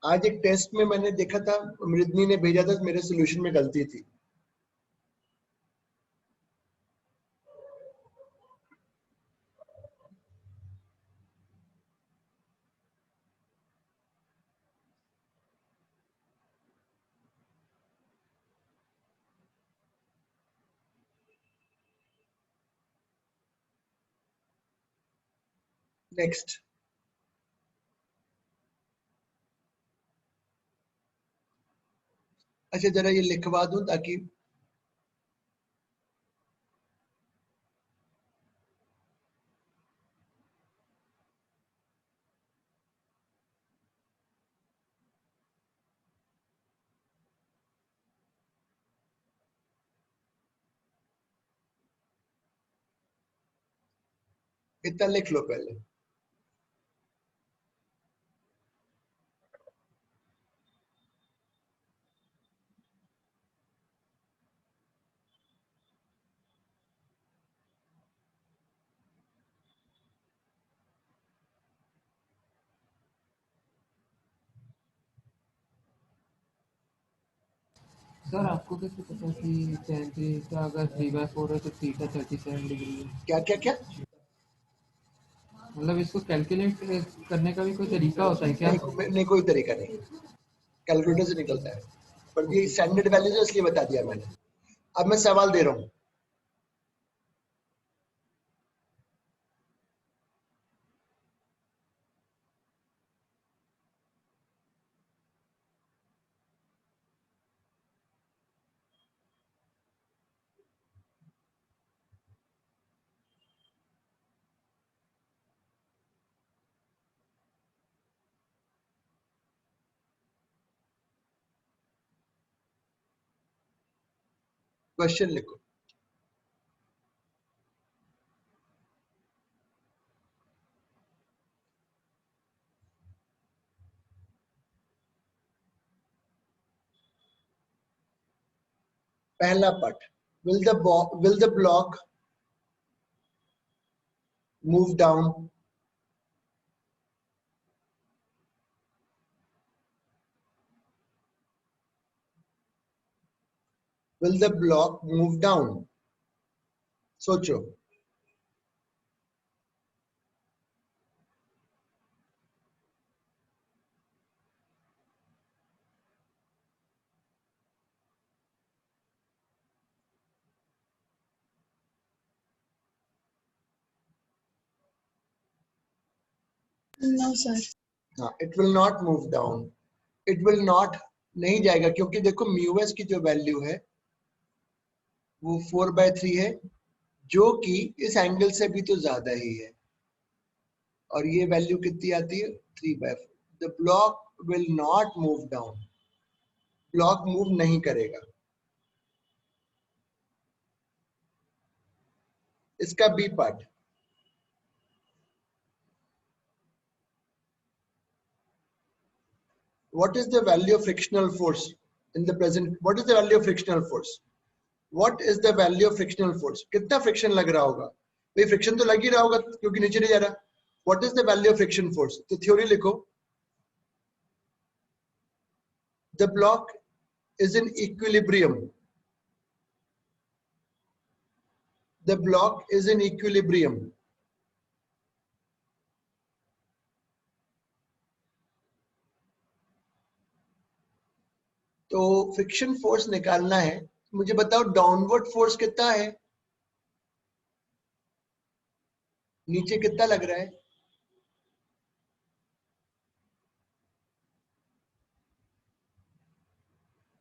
आज एक टेस्ट में मैंने देखा था, मृदनी ने भेजा था, मेरे सोल्यूशन में गलती थी। नेक्स्ट, अच्छा जरा ये लिखवा दूं ताकि, इतना लिख लो पहले। सर आपको कैसे पता कि tan थीटा अगर 3/4 है तो थीटा 37 डिग्री है? क्या क्या क्या? मतलब इसको कैलकुलेट करने का भी कोई तरीका होता है क्या? नहीं कोई तरीका नहीं, कैलकुलेटर से निकलता है, पर ये स्टैंडर्ड वैल्यू है इसलिए बता दिया मैंने। अब मैं सवाल दे रहा हूं। क्वेश्चन लिखो। पहला part, will the block move down? Will the block move down? सोचो। No, sir. हाँ, it will not move down, it will not, नहीं जाएगा, क्योंकि देखो म्यूएस की जो वैल्यू है वो 4/3 है, जो कि इस एंगल से भी तो ज्यादा ही है, और ये वैल्यू कितनी आती है 3/4। The block will not move down, block move नहीं करेगा। इसका B part, what is the value of frictional force in the present, what is the value of frictional force, what is the value of frictional force, कितना friction लग रहा होगा भाई, friction तो लग ही रहा होगा क्योंकि नीचे नहीं जा रहा। what is the value of friction force, तो थ्योरी लिखो, the block is in equilibrium, the block is in equilibrium, तो फ्रिक्शन फोर्स निकालना है, मुझे बताओ डाउनवर्ड फोर्स कितना है, नीचे कितना लग रहा है,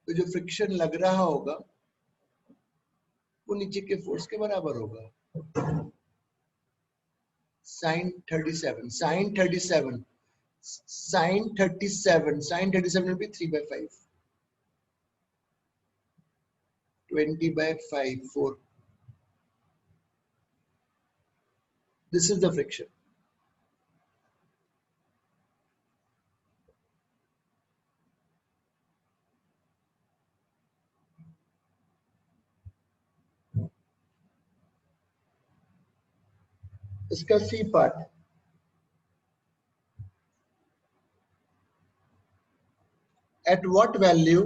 तो जो फ्रिक्शन लग रहा होगा वो नीचे के फोर्स के बराबर होगा। sin 37, sin 37, sin 37, sin 37 will be 3/5, 20/5, 4. This is the friction. इसका C part, at what value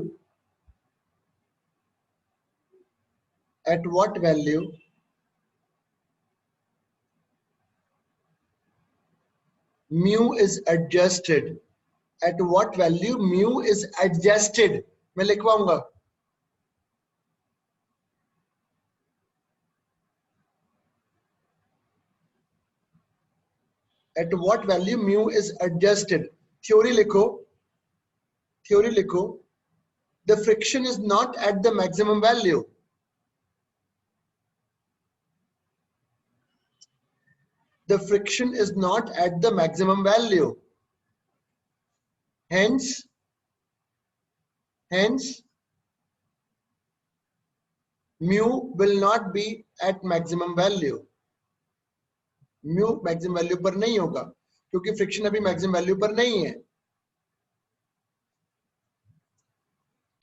mu is adjusted, at what value mu is adjusted, मैं लिखवाऊंगा, at what value mu is adjusted, theory लिखो, the friction is not at the maximum value, the friction is not at the maximum value, hence mu will not be at maximum value, mu maximum value पर नहीं होगा क्योंकि friction अभी maximum value पर नहीं है,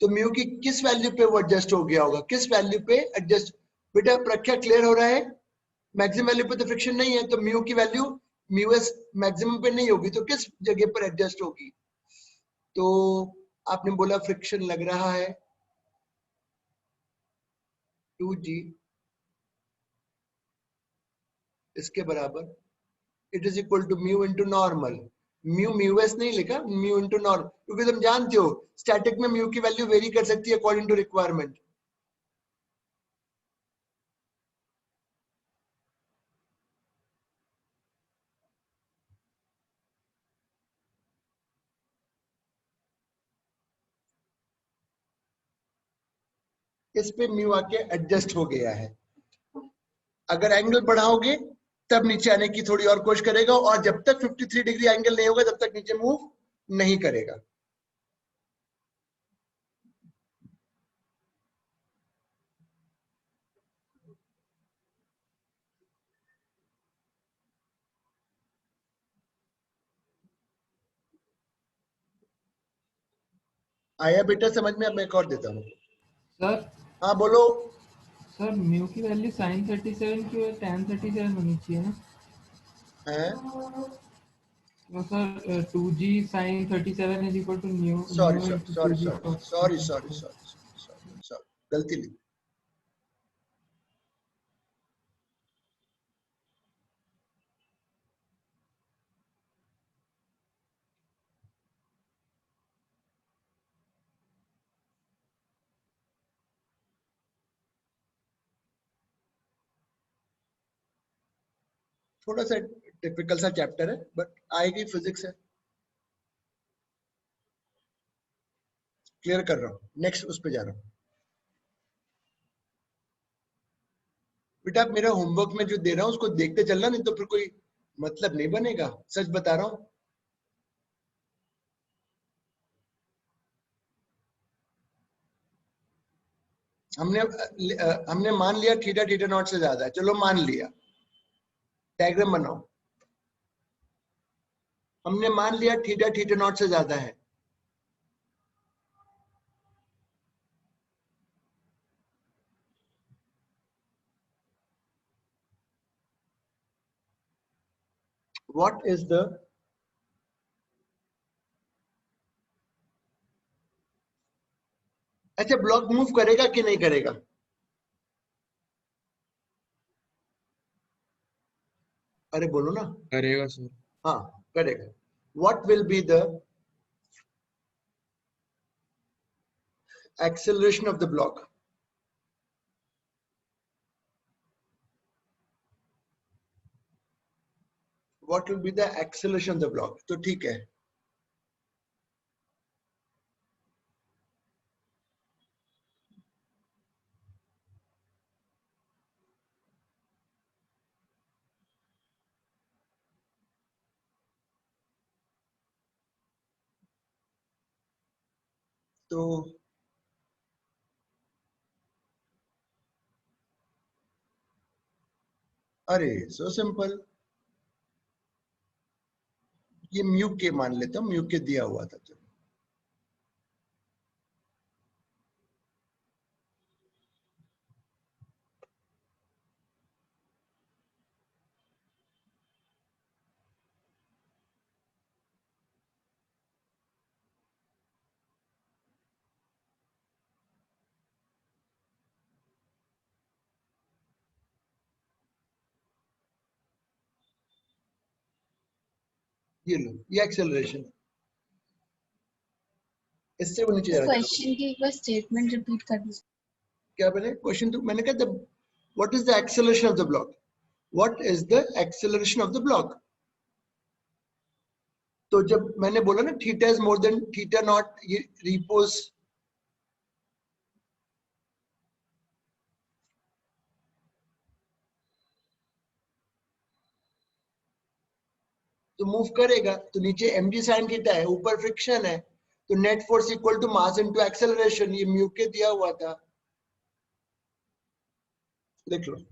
तो म्यू की किस वैल्यू पे वो एडजस्ट हो गया होगा, किस वैल्यू पे एडजस्ट, बेटा प्रक्रिया क्लियर हो रहा है, मैक्सिमम वैल्यू पे तो फ्रिक्शन नहीं है, तो म्यू की वैल्यू म्यू एस मैक्सिमम पे नहीं होगी, तो किस जगह पर एडजस्ट होगी, तो आपने बोला फ्रिक्शन लग रहा है 2g, इसके बराबर, it is equal to mu into normal, mu S नहीं लिखा, म्यू इंटू नॉर्मल, क्योंकि तुम जानते हो स्टैटिक में म्यू की वैल्यू वेरी कर सकती है अकॉर्डिंग टू रिक्वायरमेंट। इस पे म्यू आके एडजस्ट हो गया है, अगर एंगल बढ़ाओगे तब नीचे आने की थोड़ी और कोशिश करेगा, और जब तक 53 डिग्री एंगल नहीं होगा तब तक नीचे मूव नहीं करेगा। आया बेटा समझ में? अब मैं एक और देता हूँ। सर हाँ बोलो। सर म्यू की वैल्यू sin 37 की और tan 37 होनी चाहिए ना? हैं? तो sir 2g sin 37 is equal to mu sorry, गलती ली। थोड़ा सा टिपिकल सा चैप्टर है, बट आएगी, फिजिक्स है, क्लियर कर रहा हूँ। नेक्स्ट उस पे जा रहा हूँ। बेटा आप मेरा होमवर्क में जो दे रहा हूँ उसको देखते चलना, नहीं तो फिर कोई मतलब नहीं बनेगा, सच बता रहा हूँ। हमने मान लिया थीटा थीटा नॉट से ज्यादा है, चलो मान लिया, डायग्राम बनाओ। हमने मान लिया थीटा थीटा नॉट से ज्यादा है, व्हाट इज द अच्छा ब्लॉक मूव करेगा कि नहीं करेगा? अरे बोलो ना। करेगा सर। हाँ करेगा। What will be the acceleration of the block? What will be the acceleration of the block? तो ठीक है, तो अरे सो सिंपल, ये म्यू के मान लेता हूँ, म्यू के दिया हुआ था। चलो ये लो, ये एक्सेलरेशन, इससे वो नीचे जा रहा है। क्वेश्चन की एक बार स्टेटमेंट रिपीट कर दीजिए। क्या बने क्वेश्चन? तो मैंने कहा what is the acceleration of the block, what is the acceleration of the block. तो जब मैंने बोला ना theta is more than theta naught, ये रिपोज, तो मूव करेगा, तो नीचे mg sin थीटा है, ऊपर फ्रिक्शन है, तो net force equal to mass into acceleration, ये म्यू के दिया हुआ था, देख लो।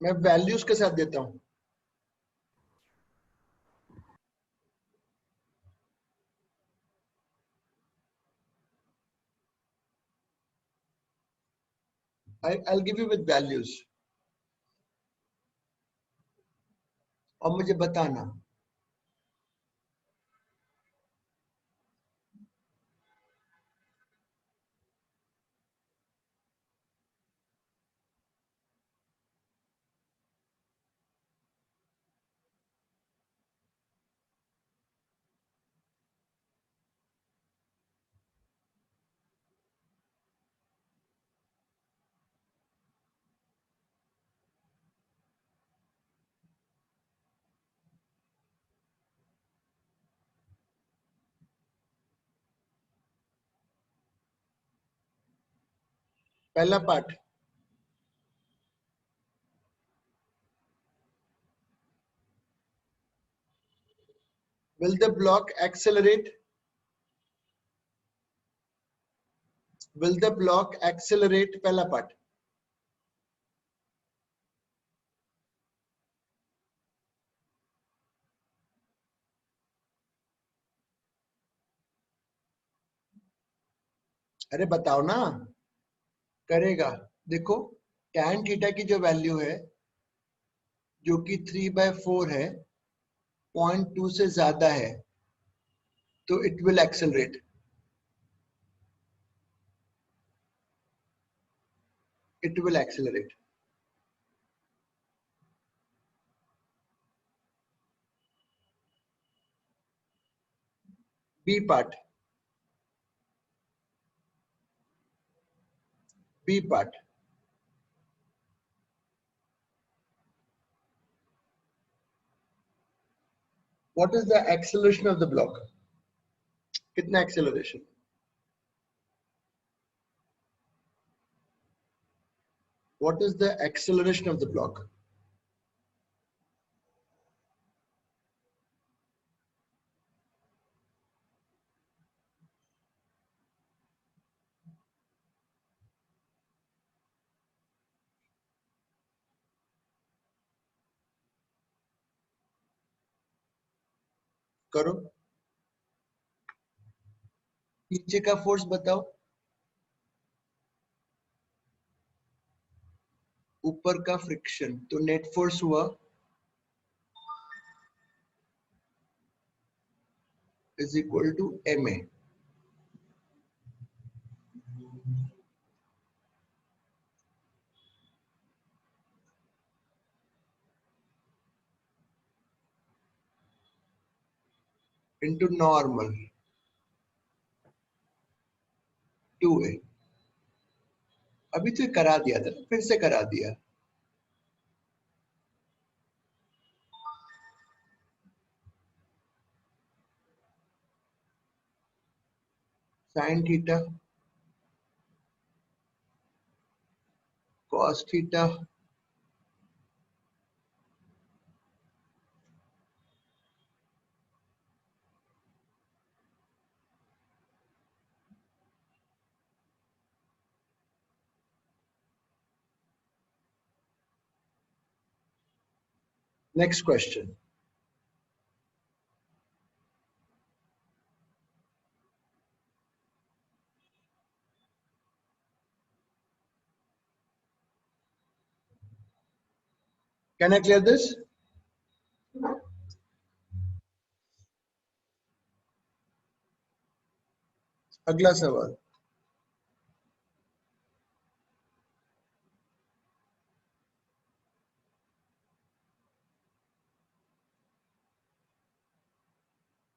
मैं वैल्यूज के साथ देता हूं, I'll give you with values, और मुझे बताना पहला part. Will the block accelerate? Will the block accelerate? पहला पार्ट। अरे बताओ ना, करेगा। देखो tan थीटा की जो वैल्यू है, जो कि 3/4 है, 0.2 से ज्यादा है, तो it will accelerate. it will accelerate. B part. B part. What is the acceleration of the block? कितना acceleration? What is the acceleration of the block? करो, नीचे का फोर्स बताओ, ऊपर का फ्रिक्शन, तो नेट फोर्स हुआ is equal to ma. Into normal 2a. अभी तो ये करा दिया था, फिर से करा दिया. Sin theta cos theta next question. Can I clear this? अगला सवाल.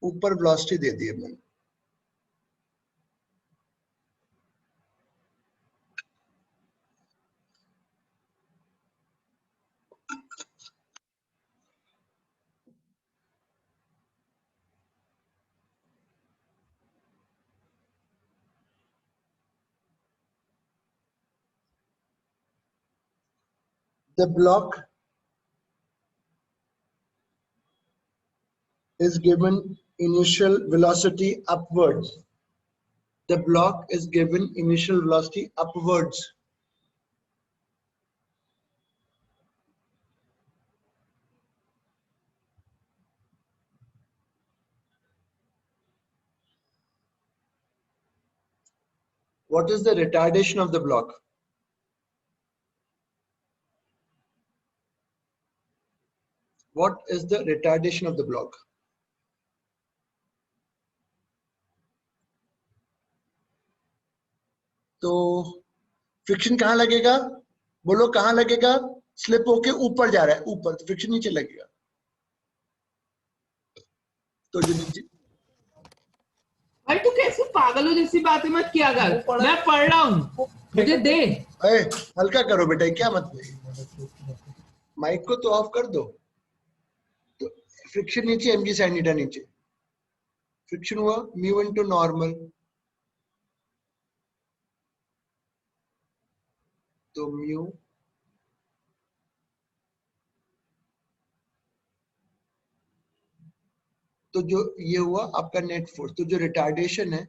ऊपर वेलोसिटी दे दी है मैंने. The block is given initial velocity upwards. The block is given initial velocity upwards. What is the retardation of the block? What is the retardation of the block? तो friction कहाँ लगेगा? बोलो कहाँ लगेगा? स्लिप होके ऊपर जा रहा है, ऊपर, तो फ्रिक्शन नीचे लगेगा. तो जो भाई तू कैसे पागलों जैसी बातें मत किया कर. मैं पढ़ रहा हूँ, मुझे दे. हल्का करो बेटा, क्या मतलब, माइक को तो ऑफ कर दो. तो फ्रिक्शन नीचे, एमजी साइन थीटा नीचे, फ्रिक्शन हुआ म्यू इनटू नॉर्मल, तो म्यू तो जो ये हुआ आपका नेट फोर्स, तो जो रिटार्डेशन है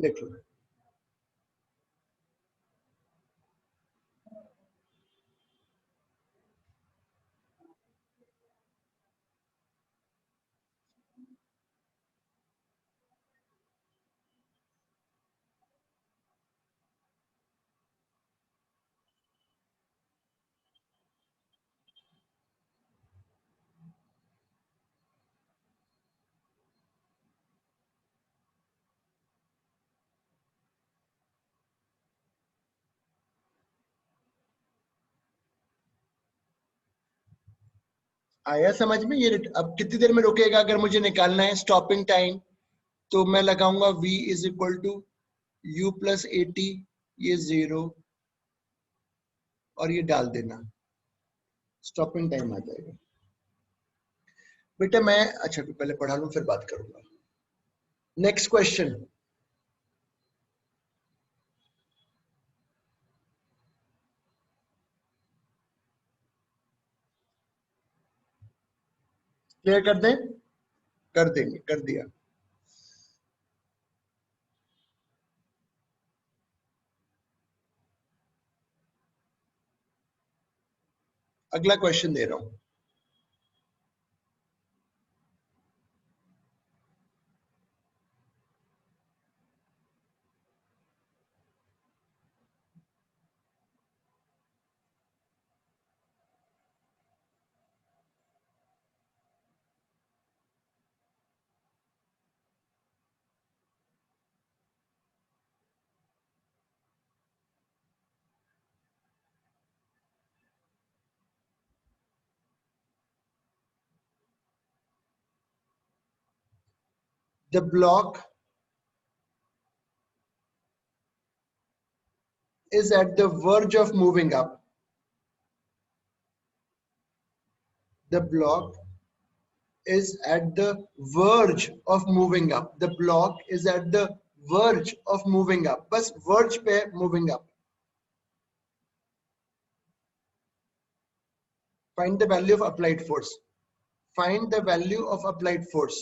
लिख लो. आया समझ में? ये अब कितनी देर में रुकेगा अगर मुझे निकालना है स्टॉपिंग टाइम? तो मैं लगाऊंगा v is equal to u plus 80, ये 0 और ये डाल देना, स्टॉपिंग टाइम आ जाएगा। बेटा मैं अच्छा पहले पढ़ा लूं फिर बात करूंगा। नेक्स्ट क्वेश्चन, क्लियर कर दें? कर देंगे, कर दिया। अगला क्वेश्चन दे रहा हूं। The block is at the verge of moving up. The block is at the verge of moving up. The block is at the verge of moving up. बस verge पे moving up. Find the value of applied force. Find the value of applied force.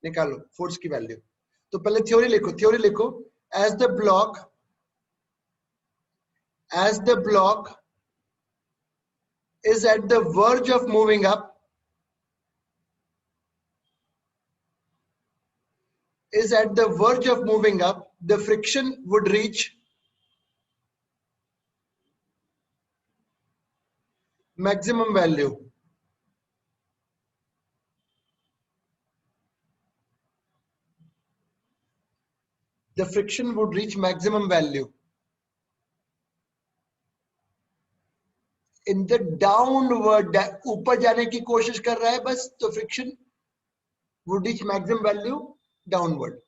निकालो force की value. तो पहले theory लिखो, theory लिखो। As the block is at the verge of moving up, the friction would reach maximum value. The friction would reach maximum value in the downward, ऊपर जाने की कोशिश कर रहा है बस, तो friction would reach maximum value downward.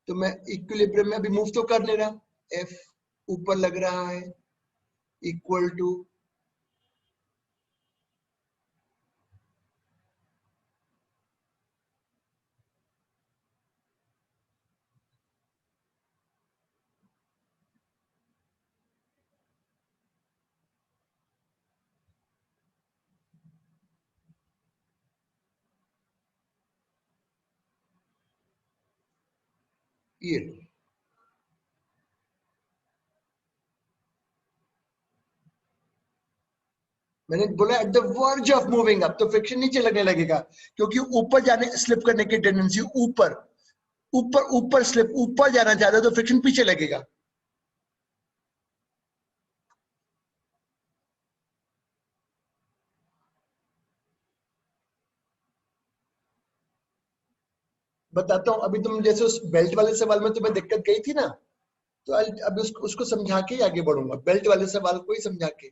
तो मैं इक्विलिब्रियम में अभी मूव तो कर ले रहा, F ऊपर लग रहा है, इक्वल टू ये। मैंने बोला at the verge of moving up, तो फ्रिक्शन नीचे लगने लगेगा क्योंकि ऊपर जाने स्लिप करने की टेंडेंसी, ऊपर ऊपर ऊपर स्लिप ऊपर जाना चाहता है तो फ्रिक्शन पीछे लगेगा। बताता हूं, अभी तुम जैसे उस बेल्ट वाले सवाल में तुम्हें दिक्कत गई थी ना, तो अभी उसको समझा के आगे बढ़ूंगा, बेल्ट वाले सवाल को ही समझा के।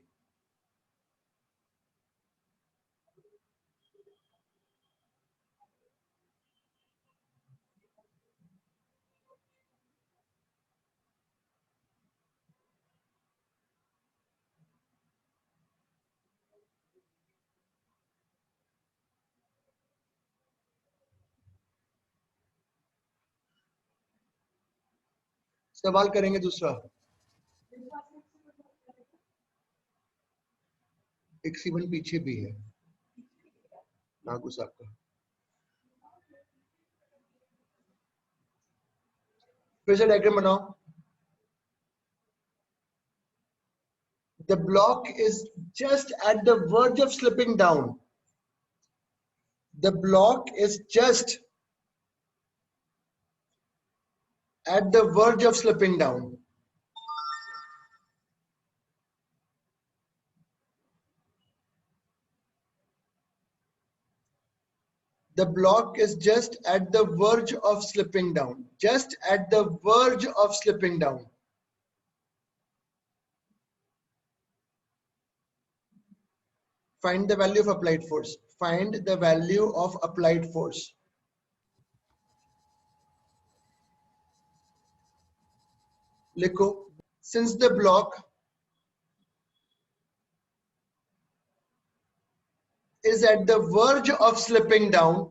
सवाल करेंगे दूसरा, एक C1 पीछे भी है नागुसा का। फिर से डायग्राम बनाओ। The block is just at the verge of slipping down. The block is just at the verge of slipping down. The block is just at the verge of slipping down. Just at the verge of slipping down. Find the value of applied force. Find the value of applied force. लिखो, since the block is at the verge of slipping down,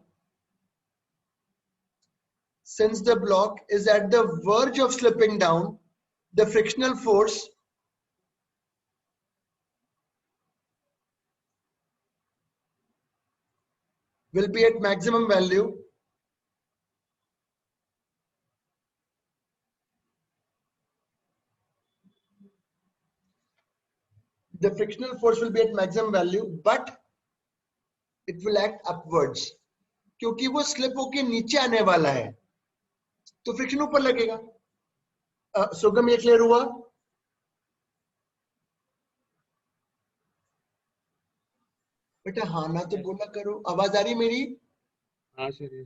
since the block is at the verge of slipping down, the frictional force will be at maximum value the frictional force will be at maximum value, but it will act upwards. क्योंकि वो slip होके नीचे आने वाला है तो friction ऊपर लगेगा. सुगम, ये क्लियर हुआ? बेटा हाँ ना तो बोला करो. आवाज आ रही मेरी? हाँ सर.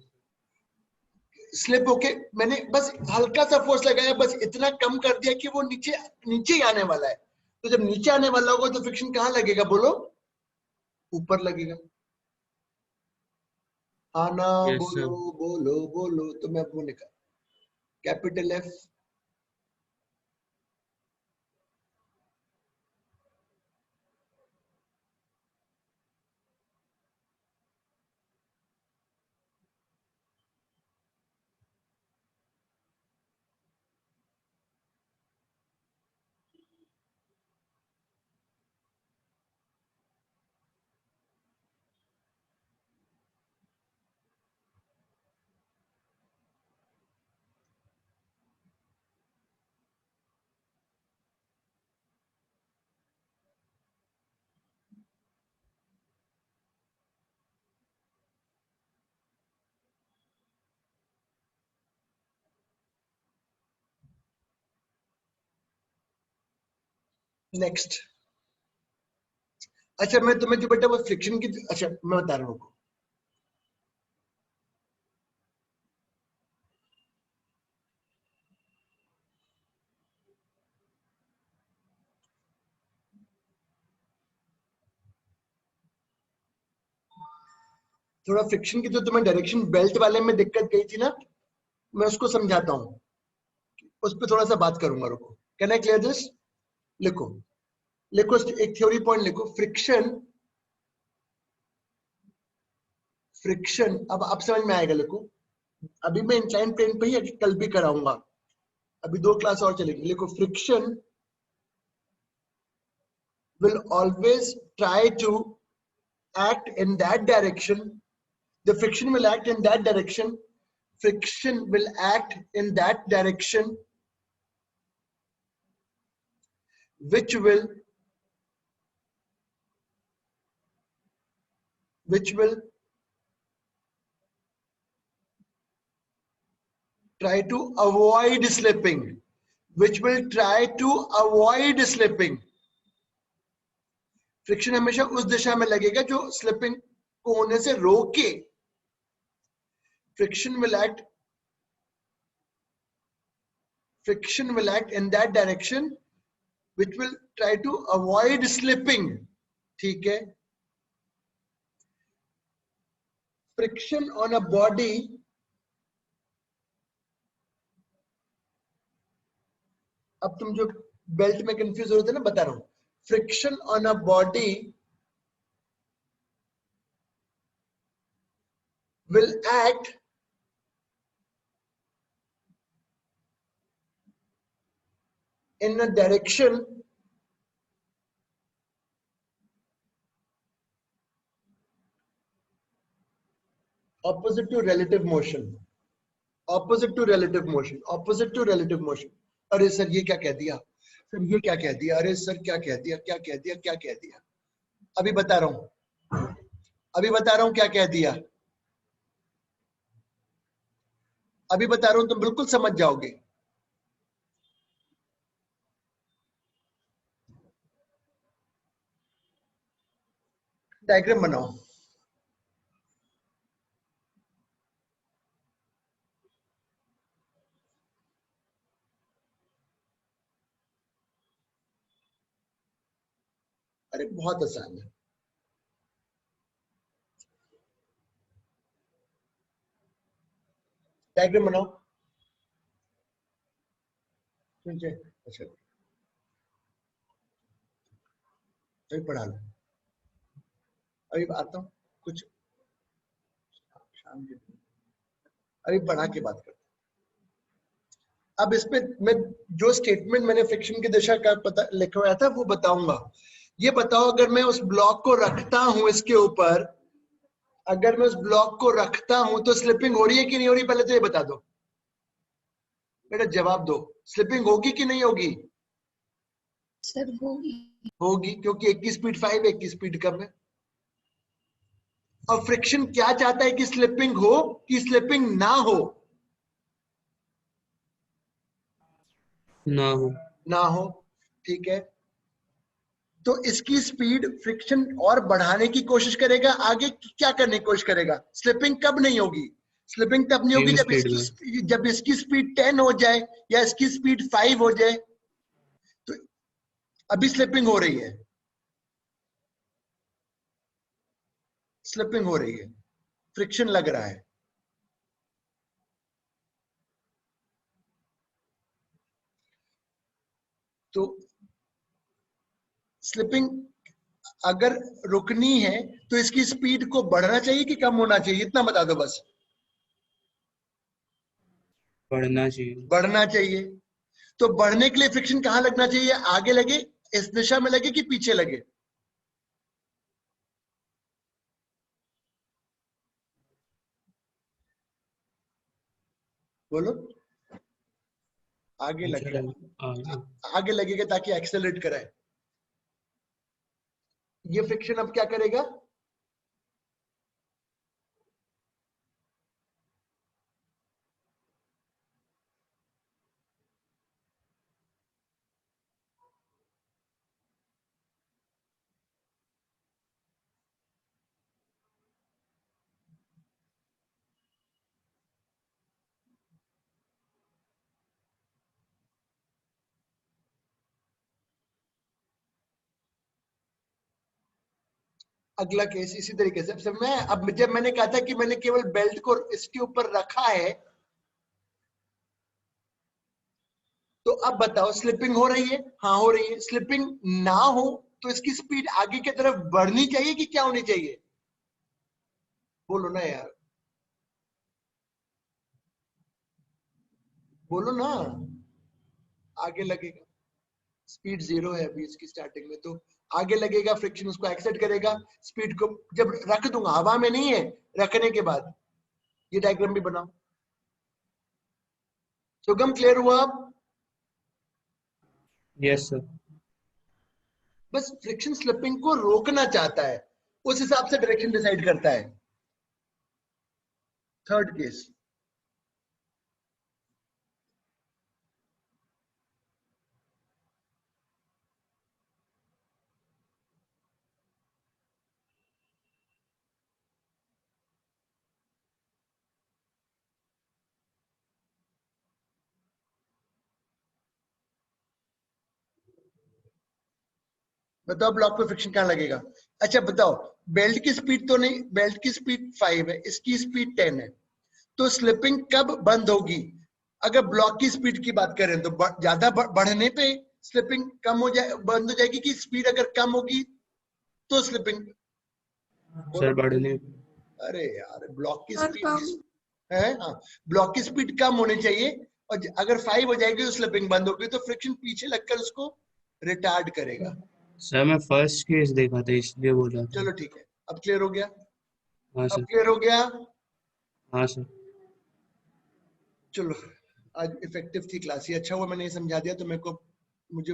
स्लिप होके मैंने बस हल्का सा फोर्स लगाया, बस इतना कम कर दिया कि वो नीचे नीचे ही आने वाला है. तो जब नीचे आने वाला होगा तो फ्रिक्शन कहाँ लगेगा बोलो? ऊपर लगेगा. हाँ ना? Yes, बोलो sir. बोलो बोलो. तो मैं वो निकाल कैपिटल एफ. नेक्स्ट. अच्छा मैं तुम्हें जो बेटा वो फ्रिक्शन की, अच्छा मैं बता रहा हूँ. थोड़ा फ्रिक्शन की तो तुम्हें डायरेक्शन बेल्ट वाले में दिक्कत गई थी ना, मैं उसको समझाता हूँ. उस पर थोड़ा सा बात करूंगा, रुको. Can I clear this? लिखो लिखो, एक थ्योरी पॉइंट लिखो. फ्रिक्शन, फ्रिक्शन अब समझ में आएगा. लिखो, अभी मैं इंक्लाइन प्लेन पे ही कल भी कराऊंगा, अभी 2 क्लास और चलेगी. लिखो, friction will always try to act in that direction. The friction will act in that direction. Friction will act in that direction which will try to avoid slipping, which will try to avoid slipping. Friction हमेशा उस दिशा में लगेगा जो slipping को होने से रोके. Friction will act in that direction which will try to avoid slipping. ठीक है. फ्रिक्शन on a body अब तुम जो बेल्ट में कंफ्यूज हो रहे थे ना, बता रहा हूं. Friction on a body will act in a direction opposite to relative motion. Opposite to relative motion. Opposite to relative motion. अरे सर ये क्या कह दिया, सर ये क्या कह दिया, अरे सर क्या कह दिया, क्या कह दिया, क्या कह दिया. अभी बता रहा हूं, अभी बता रहा हूं क्या कह दिया, अभी बता रहा हूं, तुम बिल्कुल समझ जाओगे. डायग्राम बनाओ. अरे बहुत आसान है. डायग्राम बनाओ। अच्छा अभी पढ़ा लो, अभी आता हूँ कुछ शाम के, अभी पढ़ा के बात करते हैं। अब इसमें मैं जो स्टेटमेंट मैंने फ्रिक्शन की दिशा का पता लिखवाया था वो बताऊंगा। ये बताओ, अगर मैं उस ब्लॉक को रखता हूं इसके ऊपर, अगर मैं उस ब्लॉक को रखता हूं तो स्लिपिंग हो रही है कि नहीं हो रही, पहले तो ये बता दो बेटा, जवाब दो। स्लिपिंग होगी कि नहीं होगी? सर होगी। होगी, क्योंकि एक की स्पीड 5 एक की स्पीड कम है। और फ्रिक्शन क्या चाहता है कि स्लिपिंग हो कि स्लिपिंग ना हो? ना हो। ना हो, ठीक है। तो इसकी स्पीड फ्रिक्शन और बढ़ाने की कोशिश करेगा, आगे क्या करने की कोशिश करेगा? स्लिपिंग कब नहीं होगी? स्लिपिंग तब नहीं होगी सेम स्पीड जब इसकी स्पीड 10 हो जाए या इसकी स्पीड 5 हो जाए। तो अभी स्लिपिंग हो रही है, स्लिपिंग हो रही है, फ्रिक्शन लग रहा है। तो स्लिपिंग अगर रुकनी है तो इसकी स्पीड को बढ़ना चाहिए कि कम होना चाहिए, इतना बता दो बस। बढ़ना चाहिए। बढ़ना चाहिए। तो बढ़ने के लिए फ्रिक्शन कहां लगना चाहिए? आगे लगे, इस दिशा में लगे कि पीछे लगे? बोलो। आगे लगे, आगे लगेगा ताकि एक्सेलरेट कराए। ये फ्रिक्शन अब क्या करेगा? अगला केस इसी तरीके से। अब जब मैंने कहा था कि मैंने केवल बेल्ट को इसके ऊपर रखा है, तो अब बताओ स्लिपिंग हो रही है? हाँ हो रही है। स्लिपिंग ना हो तो इसकी स्पीड आगे की तरफ बढ़नी चाहिए कि क्या होनी चाहिए? बोलो ना यार, बोलो ना। आगे लगेगा, स्पीड 0 है अभी इसकी स्टार्टिंग में, तो आगे लगेगा, फ्रिक्शन उसको एक्सेट करेगा। स्पीड को जब रख दूंगा, हवा में नहीं है, रखने के बाद ये डायग्राम भी बनाओ। सुगम, क्लियर हुआ अब? Yes sir. बस फ्रिक्शन स्लिपिंग को रोकना चाहता है, उस हिसाब से डायरेक्शन डिसाइड करता है। थर्ड केस, बताओ ब्लॉक पे फ्रिक्शन कहां लगेगा? अच्छा बताओ, बेल्ट की स्पीड तो नहीं, बेल्ट की स्पीड 5 है, इसकी स्पीड 10 है, तो स्लिपिंग कब बंद होगी? अगर ब्लॉक की स्पीड की बात करें तो ज्यादा बढ़ने पे स्लिपिंग कम हो जाए, बंद हो जाएगी, कि स्पीड अगर कम होगी तो स्लिपिंग? सर बढ़ने। अरे यार, ब्लॉक की और स्पीड कम है, हाँ, ब्लॉक की स्पीड कम होनी चाहिए, और अगर 5 हो जाएगी तो स्लिपिंग बंद होगी, तो फ्रिक्शन पीछे लगकर उसको रिटार्ड करेगा। सर मैं फर्स्ट केस देखा था इसलिए बोला था। चलो ठीक है, अब क्लियर हो गया? हाँ अब सर। क्लियर हो गया? हाँ सर। चलो, आज इफेक्टिव थी क्लास, ये अच्छा हुआ मैंने ये समझा दिया, तो मेरे को मुझे